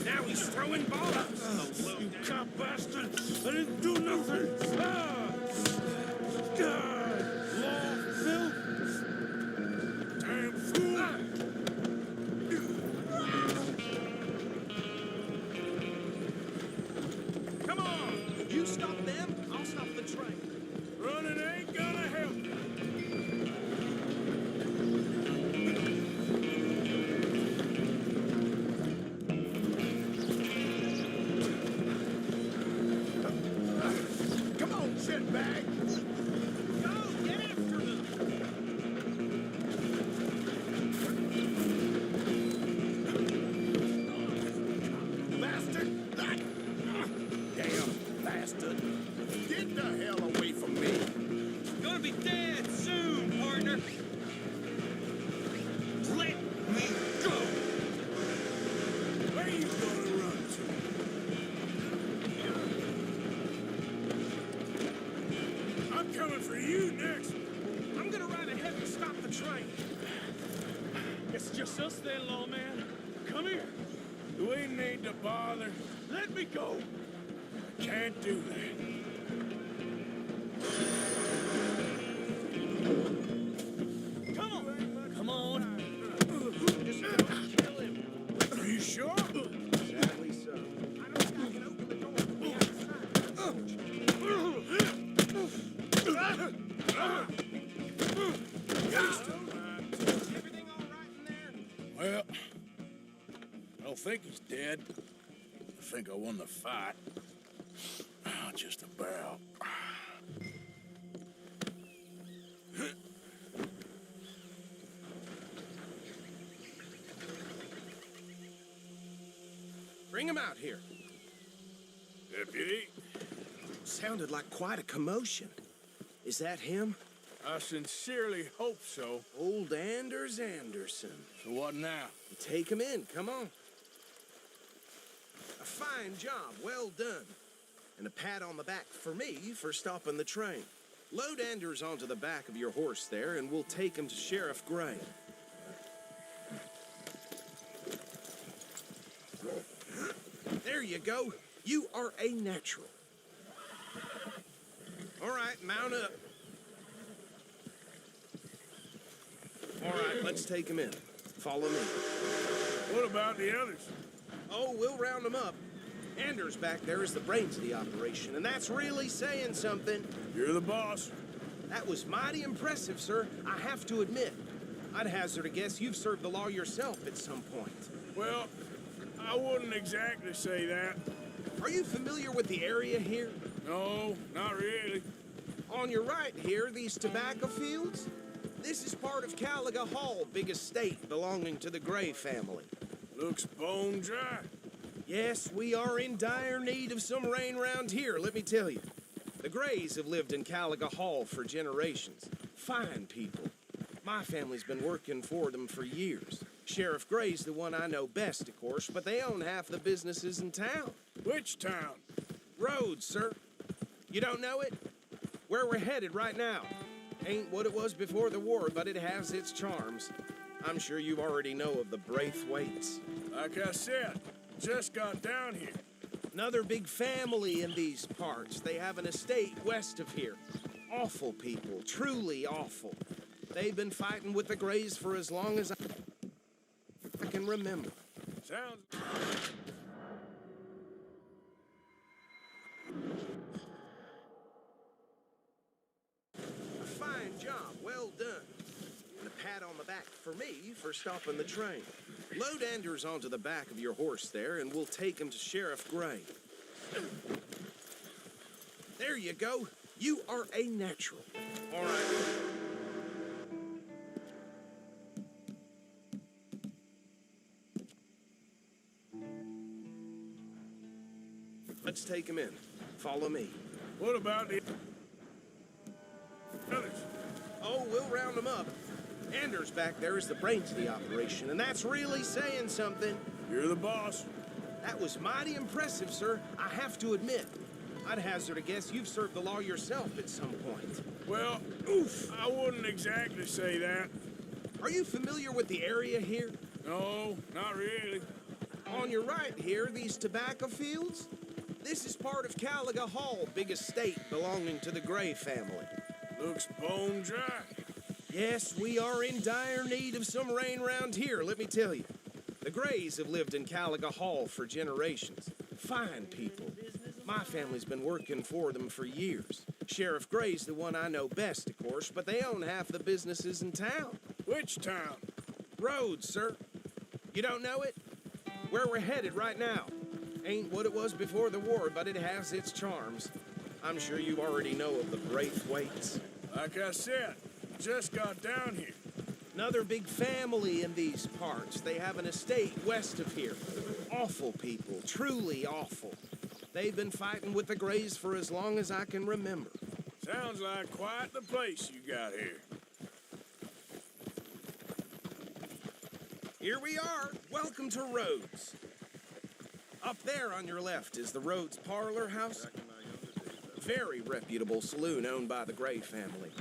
Now he's throwing bombs. Oh, you cop bastard! I didn't do nothing! Ah! God! Law, Phil? Damn fool! Come on! You stop them, I'll stop the train. Running ain't gonna help. Come on, shitbag! Go, get after them! Bastard! Damn bastard! Get the hell away from me! Gonna be dead soon, partner. Let me go! Where you gonna run to? I'm coming for you next! I'm gonna ride ahead and stop the train. It's just us then, lawman. Come here. We need to bother. Let me go. Can't do that. Come on. Come on. Just don't kill him. Are you sure? Sadly so. I don't think I can open the door from the Everything all right in there? Well, I don't think he's dead. I think I won the fight. Oh, just about. Bring him out here. Deputy, Sounded like quite a commotion. Is that him? I sincerely hope so. Old Anders Anderson. So what now? Take him in, come on. A fine job, well done. And a pat on the back for me for stopping the train. Load Anders onto the back of your horse there, and we'll take him to Sheriff Gray. There you go. You are a natural. All right, mount up. All right, let's take him in. Follow me. What about the others? Oh, we'll round them up. Anders back there is the brains of the operation, and that's really saying something. You're the boss. That was mighty impressive, sir. I have to admit. I'd hazard a guess you've served the law yourself at some point. Well, I wouldn't exactly say that. Are you familiar with the area here? No, not really. On your right here, these tobacco fields? This is part of Caliga Hall, big estate belonging to the Gray family. Looks bone dry. Yes, we are in dire need of some rain round here, let me tell you. The Grays have lived in Caliga Hall for generations. Fine people. My family's been working for them for years. Sheriff Gray's the one I know best, of course, but they own half the businesses in town. Which town? Rhodes, sir. You don't know it? Where we're headed right now. Ain't what it was before the war, but it has its charms. I'm sure you already know of the Braithwaites. Like I said, just got down here. Another big family in these parts. They have an estate west of here. Awful people, truly awful. They've been fighting with the Grays for as long as I can remember. Sounds... A fine job, well done. And a pat on the back for me for stopping the train. Load Anders onto the back of your horse there, and we'll take him to Sheriff Gray. There you go. You are a natural. All right. Let's take him in. Follow me. What about the others? Oh, we'll round them up. Anders back there is the brains of the operation, and that's really saying something. You're the boss. That was mighty impressive, sir. I have to admit. I'd hazard a guess you've served the law yourself at some point. Well, I wouldn't exactly say that. Are you familiar with the area here? No, not really. On your right here, these tobacco fields? This is part of Caliga Hall, big estate belonging to the Gray family. Looks bone dry. Yes, we are in dire need of some rain round here, let me tell you. The Grays have lived in Caliga Hall for generations. Fine people. My family's been working for them for years. Sheriff Gray's the one I know best, of course, but they own half the businesses in town. Which town? Rhodes, sir. You don't know it? Where we're headed right now. Ain't what it was before the war, but it has its charms. I'm sure you already know of the Braithwaites. Like I said, just got down here. Another big family in these parts. They have an estate west of here. Awful people, truly awful. They've been fighting with the Grays for as long as I can remember. Sounds like quite the place you got here. Here we are. Welcome to Rhodes. Up there on your left is the Rhodes Parlor House. Very reputable saloon owned by the Gray family.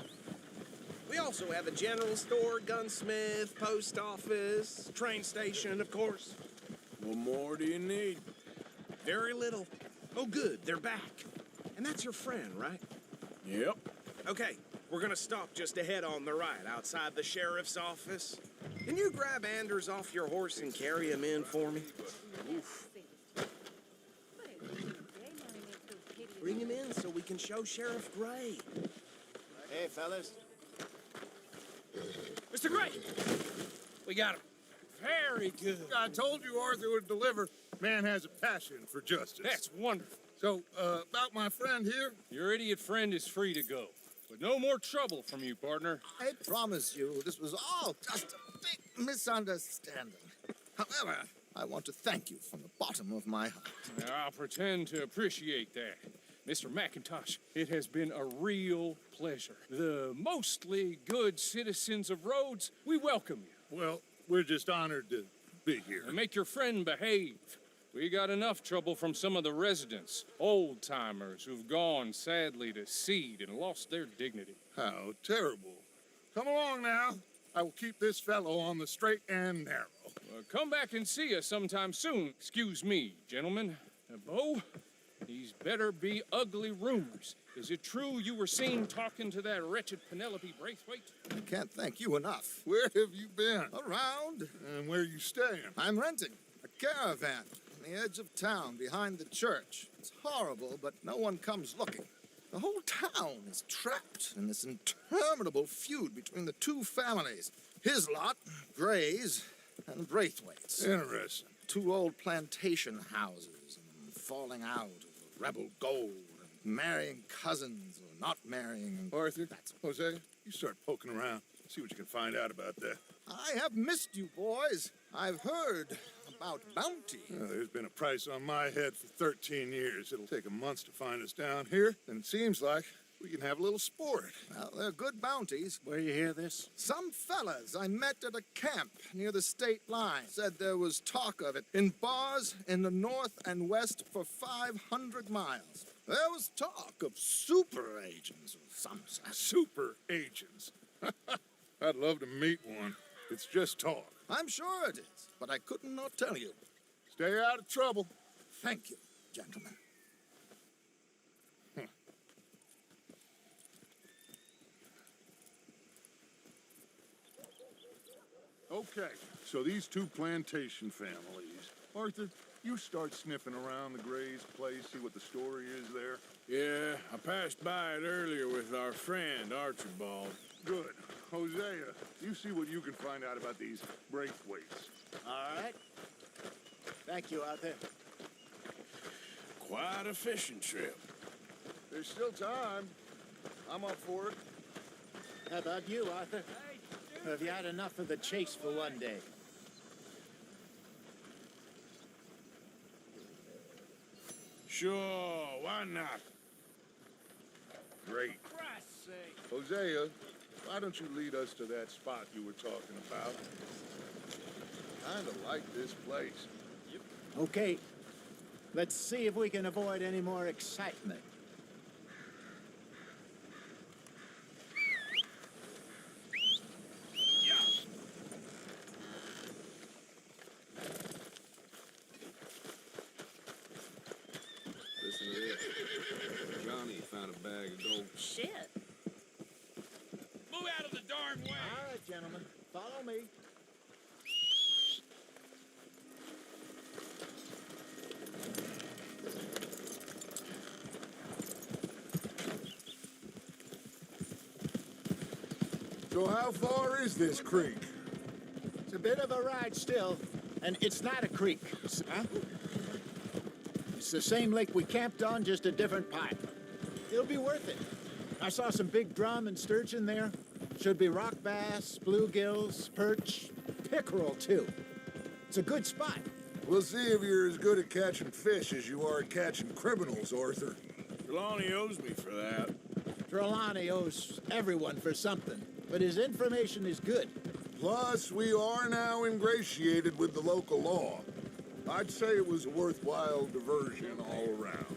We also have a general store, gunsmith, post office, train station, of course. What more do you need? Very little. Oh, good, they're back. And that's your friend, right? Yep. Okay, we're gonna stop just ahead on the right, outside the sheriff's office. Can you grab Anders off your horse and carry him in for me? Oof. Bring him in so we can show Sheriff Gray. Hey, fellas. Mr. Gray! We got him. Very good. I told you Arthur would deliver. Man has a passion for justice. That's wonderful. So, about my friend here? Your idiot friend is free to go. But no more trouble from you, partner. I promise you, this was all just a big misunderstanding. However, I want to thank you from the bottom of my heart. I'll pretend to appreciate that. Mr. McIntosh, it has been a real pleasure. The mostly good citizens of Rhodes, we welcome you. Well, we're just honored to be here. And make your friend behave. We got enough trouble from some of the residents, old-timers who've gone, sadly, to seed and lost their dignity. How terrible. Come along now. I will keep this fellow on the straight and narrow. Come back and see us sometime soon. Excuse me, gentlemen. Bo, these better be ugly rumors. Is it true you were seen talking to that wretched Penelope Braithwaite? I can't thank you enough. Where have you been? Around. And where you staying? I'm renting a caravan on the edge of town behind the church. It's horrible, but no one comes looking. The whole town is trapped in this interminable feud between the two families. His lot, Gray's, and Braithwaite's. Interesting. Two old plantation houses and falling out of rebel gold and marrying cousins or not marrying. Arthur, Jose, you start poking around. See what you can find out about that. I have missed you, boys. I've heard about bounty. There's been a price on my head for 13 years. It'll take a month to find us down here, and it seems like we can have a little sport. Well, they're good bounties. Where you hear this? Some fellas I met at a camp near the state line said there was talk of it in bars in the north and west for 500 miles. There was talk of super agents of some sort. Super agents? I'd love to meet one. It's just talk. I'm sure it is, but I couldn't not tell you. Stay out of trouble. Thank you, gentlemen. Okay, so these two plantation families. Arthur, you start sniffing around the Gray's place, see what the story is there. Yeah, I passed by it earlier with our friend, Archibald. Good. Hosea, you see what you can find out about these Braithwaites. All right. Thank you, Arthur. Quite a fishing trip. There's still time. I'm up for it. How about you, Arthur? Have you had enough of the chase for one day? Sure, why not? Great. Hosea, why don't you lead us to that spot you were talking about? Kinda like this place. Okay. Let's see if we can avoid any more excitement. kind of bag of gold. Shit. Move out of the darn way! All right, gentlemen, follow me. So how far is this creek? It's a bit of a ride still, and it's not a creek. Huh? It's the same lake we camped on, just a different pipe. It'll be worth it. I saw some big drum and sturgeon there. Should be rock bass, bluegills, perch, pickerel, too. It's a good spot. We'll see if you're as good at catching fish as you are at catching criminals, Arthur. Trelawney owes me for that. Trelawney owes everyone for something, but his information is good. Plus, we are now ingratiated with the local law. I'd say it was a worthwhile diversion all around.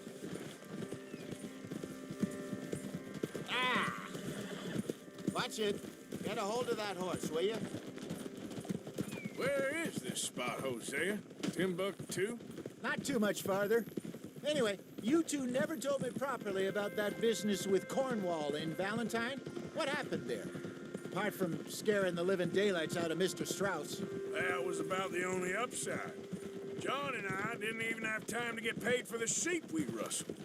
Ah! Watch it. Get a hold of that horse, will you? Where is this spot, Hosea? Timbuktu? Not too much farther. Anyway, you two never told me properly about that business with Cornwall in Valentine. What happened there? Apart from scaring the living daylights out of Mr. Strauss. That was about the only upside. John and I didn't even have time to get paid for the sheep we rustled.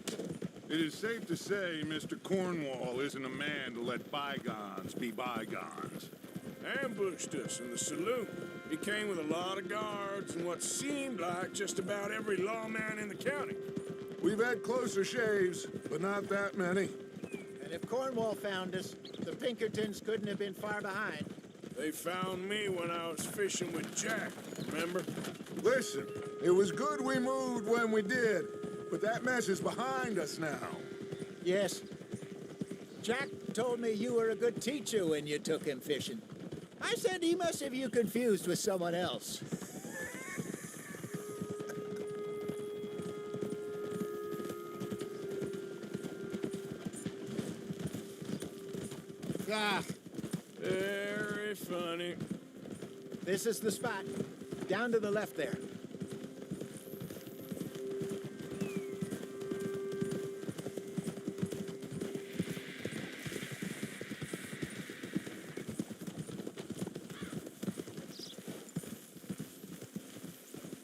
It is safe to say Mr. Cornwall isn't a man to let bygones be bygones. Ambushed us in the saloon. He came with a lot of guards and what seemed like just about every lawman in the county. We've had closer shaves, but not that many. And if Cornwall found us, the Pinkertons couldn't have been far behind. They found me when I was fishing with Jack, remember? Listen, it was good we moved when we did, but that mess is behind us now. Yes. Jack told me you were a good teacher when you took him fishing. I said he must have you confused with someone else. Ah, Very funny. this is the spot. Down to the left there.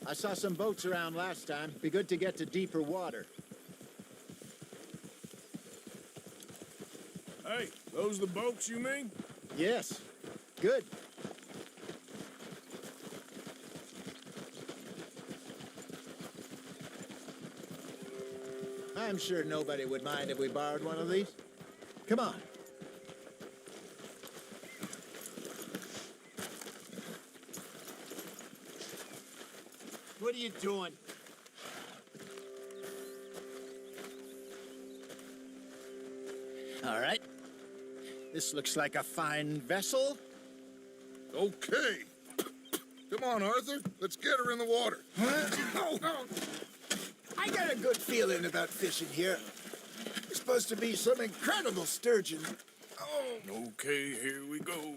I saw some boats around last time. Be good to get to deeper water. Hey, those the boats you mean? Yes. Good. I'm sure nobody would mind if we borrowed one of these. Come on. What are you doing? All right. This looks like a fine vessel. Okay. Come on, Arthur. Let's get her in the water. I got a good feeling about fishing here. There's supposed to be some incredible sturgeon. Okay, here we go.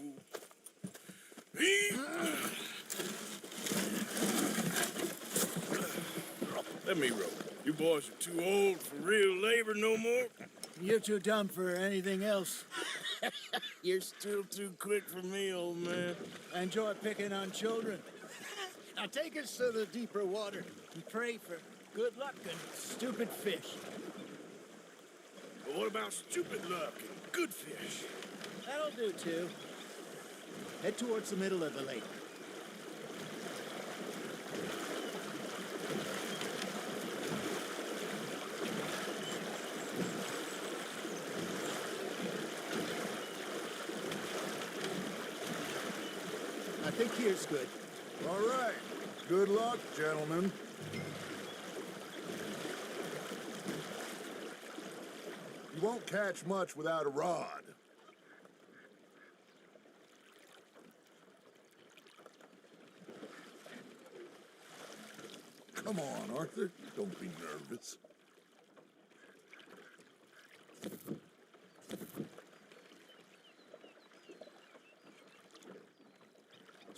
Let me row. You boys are too old for real labor no more. You're too dumb for anything else. You're still too quick for me, old man. I enjoy picking on children. Now take us to the deeper water and pray for good luck and stupid fish. But what about stupid luck and good fish? That'll do, too. Head towards the middle of the lake. I think here's good. All right. Good luck, gentlemen. You won't catch much without a rod. Come on, Arthur. Don't be nervous.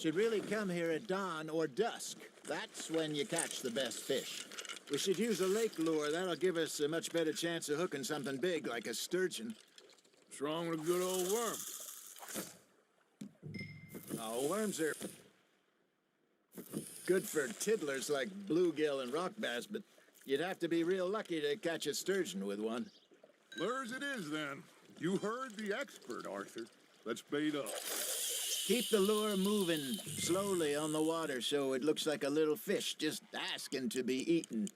Should really come here at dawn or dusk. That's when you catch the best fish. We should use a lake lure. That'll give us a much better chance of hooking something big like a sturgeon. What's wrong with a good old worm? Oh, worms are good for tiddlers like bluegill and rock bass, but you'd have to be real lucky to catch a sturgeon with one. Lures it is, then. You heard the expert, Arthur. Let's bait up. Keep the lure moving slowly on the water so it looks like a little fish just asking to be eaten.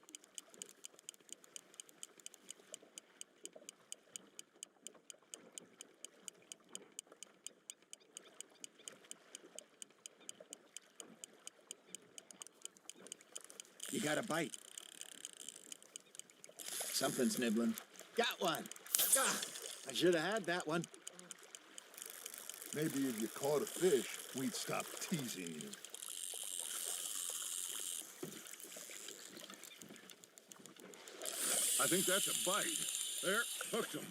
You got a bite. Something's nibbling. Got one. Ah, I should have had that one. Maybe if you caught a fish, we'd stop teasing you. I think that's a bite. There, hooked him.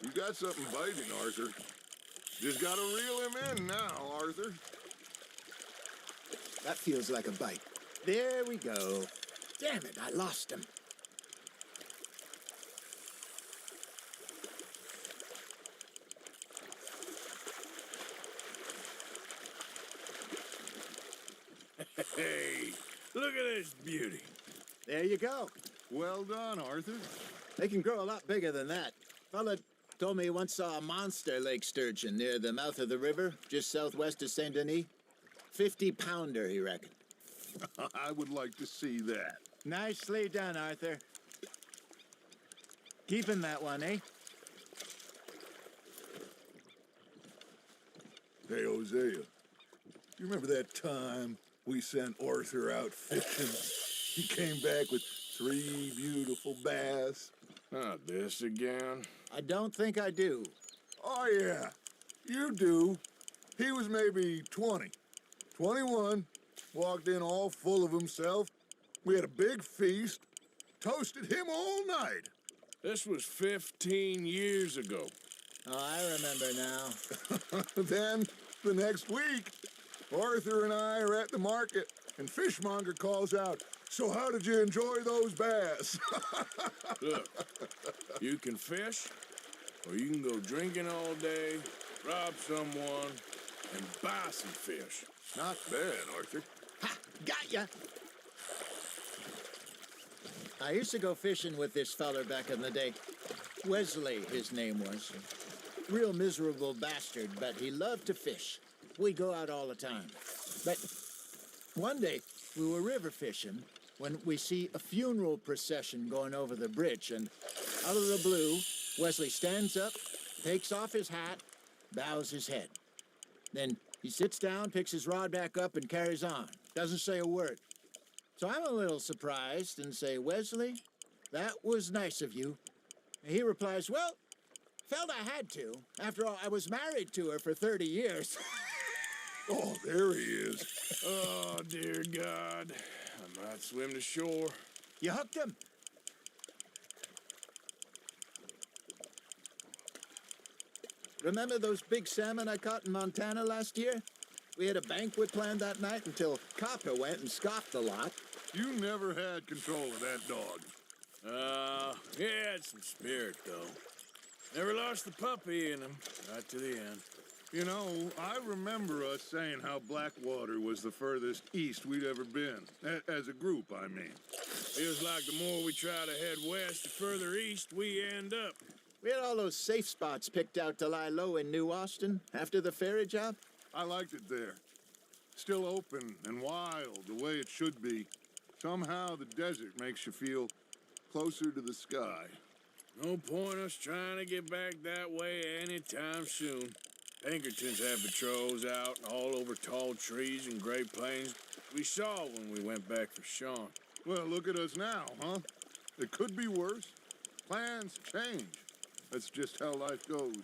You got something biting, Arthur. Just gotta reel him in now, Arthur. That feels like a bite. There we go. Damn it, I lost him. Hey, look at this beauty. There you go. Well done, Arthur. They can grow a lot bigger than that. Fella told me he once saw a monster lake sturgeon near the mouth of the river, just southwest of Saint Denis. 50-pounder, he reckoned. I would like to see that. Nicely done, Arthur. Keeping that one, eh? Hey, Hosea, you remember that time we sent Arthur out fishing? He came back with 3 beautiful bass. Not this again. I don't think I do. Oh, yeah, you do. He was maybe 20, 21, walked in all full of himself. We had a big feast, toasted him all night. This was 15 years ago. Oh, I remember now. Then, the next week, Arthur and I are at the market, and Fishmonger calls out, "So how did you enjoy those bass?" Look, you can fish, or you can go drinking all day, rob someone, and buy some fish. Not bad, Arthur. Ha! Got ya! I used to go fishing with this feller back in the day. Wesley, his name was. Real miserable bastard, but he loved to fish. We'd go out all the time. But one day, we were river fishing when we see a funeral procession going over the bridge, and out of the blue, Wesley stands up, takes off his hat, bows his head. Then he sits down, picks his rod back up, and carries on. Doesn't say a word. So I'm a little surprised and say, "Wesley, that was nice of you." And he replies, "Well, felt I had to. After all, I was married to her for 30 years. Oh, there he is. Oh, dear God. I might swim to shore. You hooked him. Remember those big salmon I caught in Montana last year? We had a banquet planned that night until Copper went and scoffed the lot. You never had control of that dog. He had some spirit, though. Never lost the puppy in him, right to the end. You know, I remember us saying how Blackwater was the furthest east we'd ever been. As a group, I mean. Feels like the more we try to head west, the further east we end up. We had all those safe spots picked out to lie low in New Austin after the ferry job. I liked it there. Still open and wild, the way it should be. Somehow the desert makes you feel closer to the sky. No point us trying to get back that way anytime soon. Pinkertons have patrols out all over tall trees and Great Plains. We saw when we went back for Sean. Well, look at us now, huh? It could be worse. Plans change. That's just how life goes.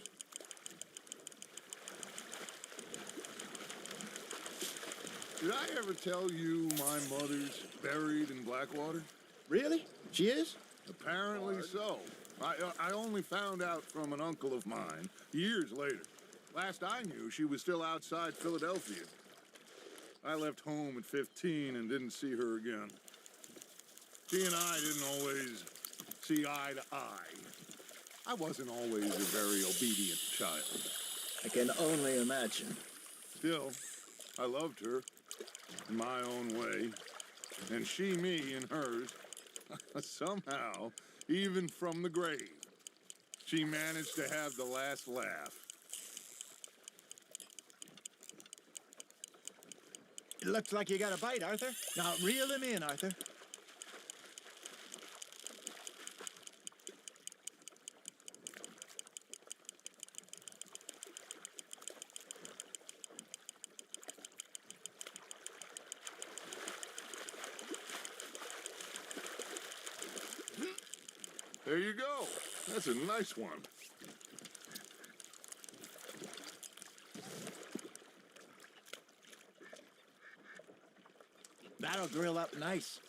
Did I ever tell you my mother's buried in Blackwater? Really? She is? Apparently so. I only found out from an uncle of mine years later. Last I knew, she was still outside Philadelphia. I left home at 15 and didn't see her again. She and I didn't always see eye to eye. I wasn't always a very obedient child. I can only imagine. Still, I loved her in my own way, and she me in hers. Somehow, even from the grave, she managed to have the last laugh. It looks like you got a bite, Arthur. Now reel him in, Arthur. There you go. That's a nice one. That'll grill up nice.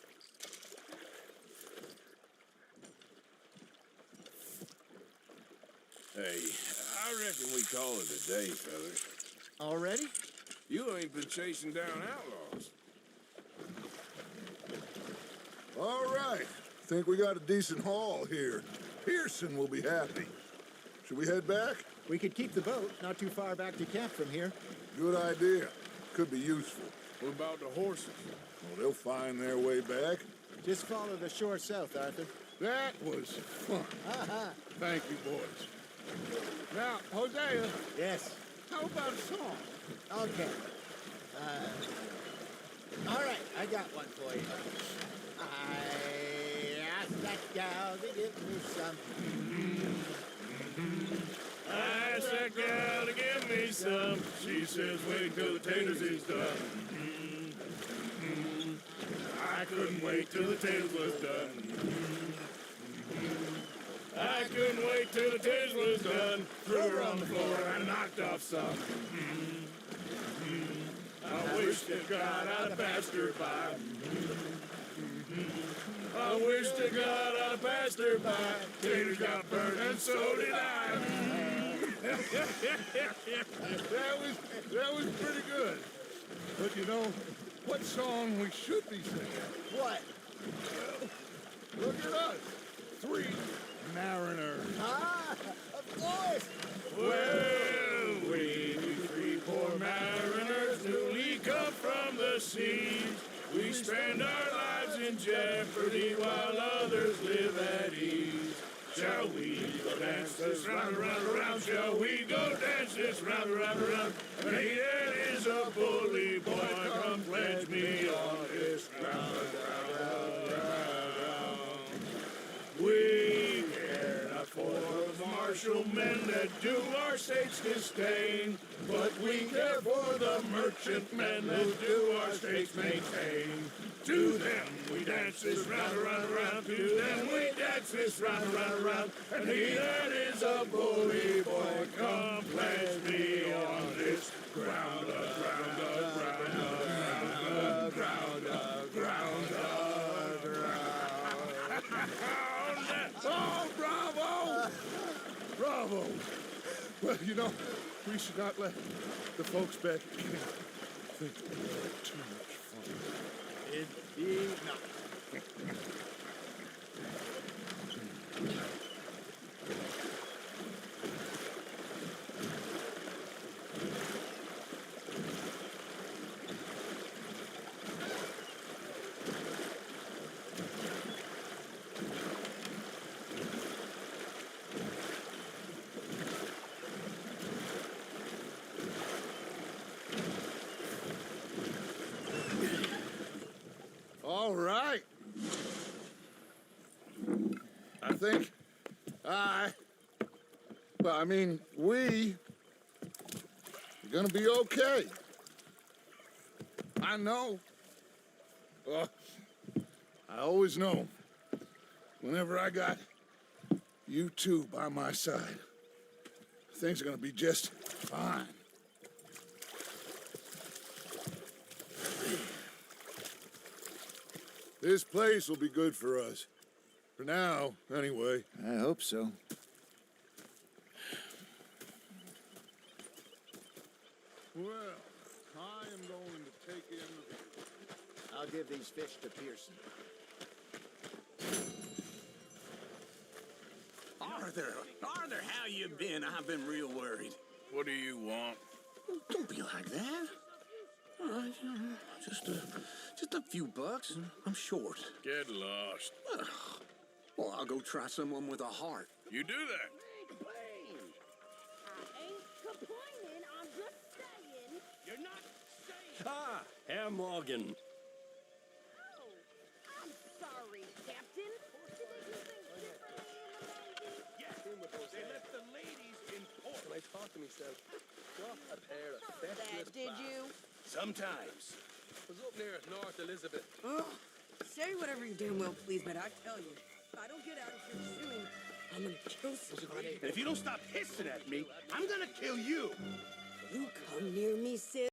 Hey, I reckon we call it a day, fellas. Already? You ain't been chasing down outlaws. All right. Think we got a decent haul here. Pearson will be happy. Should we head back? We could keep the boat not too far back to camp from here. Good idea. Could be useful. What about the horses? Well, they'll find their way back. Just follow the shore south, Arthur. That was fun. Thank you, boys. Now, Hosea, Yes. how about a song? Okay. All right, I got one for you. I asked that gal to give me some. I asked that gal to give me some. She says, wait till the taters is done. I couldn't wait till the taters was done. I couldn't wait till the taters was done. Threw her on the floor and knocked off some. I wish to God I'd passed her by. I wish to God I'd passed her by. Taters got burned and so did I. That was pretty good. But you know, what song we should be singing? What? Look at us. 3 mariners. Ah, of course. Well, we 3 poor mariners newly come from the seas. We spend our lives in jeopardy while others live at ease. Shall we go dance this round, around, around? Shall we go dance this round, around, around? And he that is a bully boy, come pledge me on this ground, We care not for the martial men that do our states disdain, but we care for the merchant men that do our states maintain. To them we dance this round, around, around. To them we dance this round, around, around. And he that is a bully boy, come pledge me on this ground, ground, ground, ground, ground, Oh, bravo! Bravo! Well, you know, we should not let the folks back at camp think we had too much fun. Indeed not. All right. I think we are gonna be okay. I know. I always know. Whenever I got you two by my side, things are gonna be just fine. This place will be good for us. For now, anyway. I hope so. Well, I am going to take in the view. I'll give these fish to Pearson. Arthur, how you been? I've been real worried. What do you want? Don't be like that. Just a few bucks. I'm short. Get lost. Well, I'll go try someone with a heart. You do that. Ah, Herr Morgan. I'm sorry, Captain. They left the ladies in port. Can I talk to myself? Got a pair of fabulous Did you? Sometimes. Was up near North Elizabeth. Ugh. Say whatever you damn well please, but I tell you, if I don't get out of here soon, I'm gonna kill somebody. And if you don't stop hissing at me, I'm gonna kill you. You come near me, sis.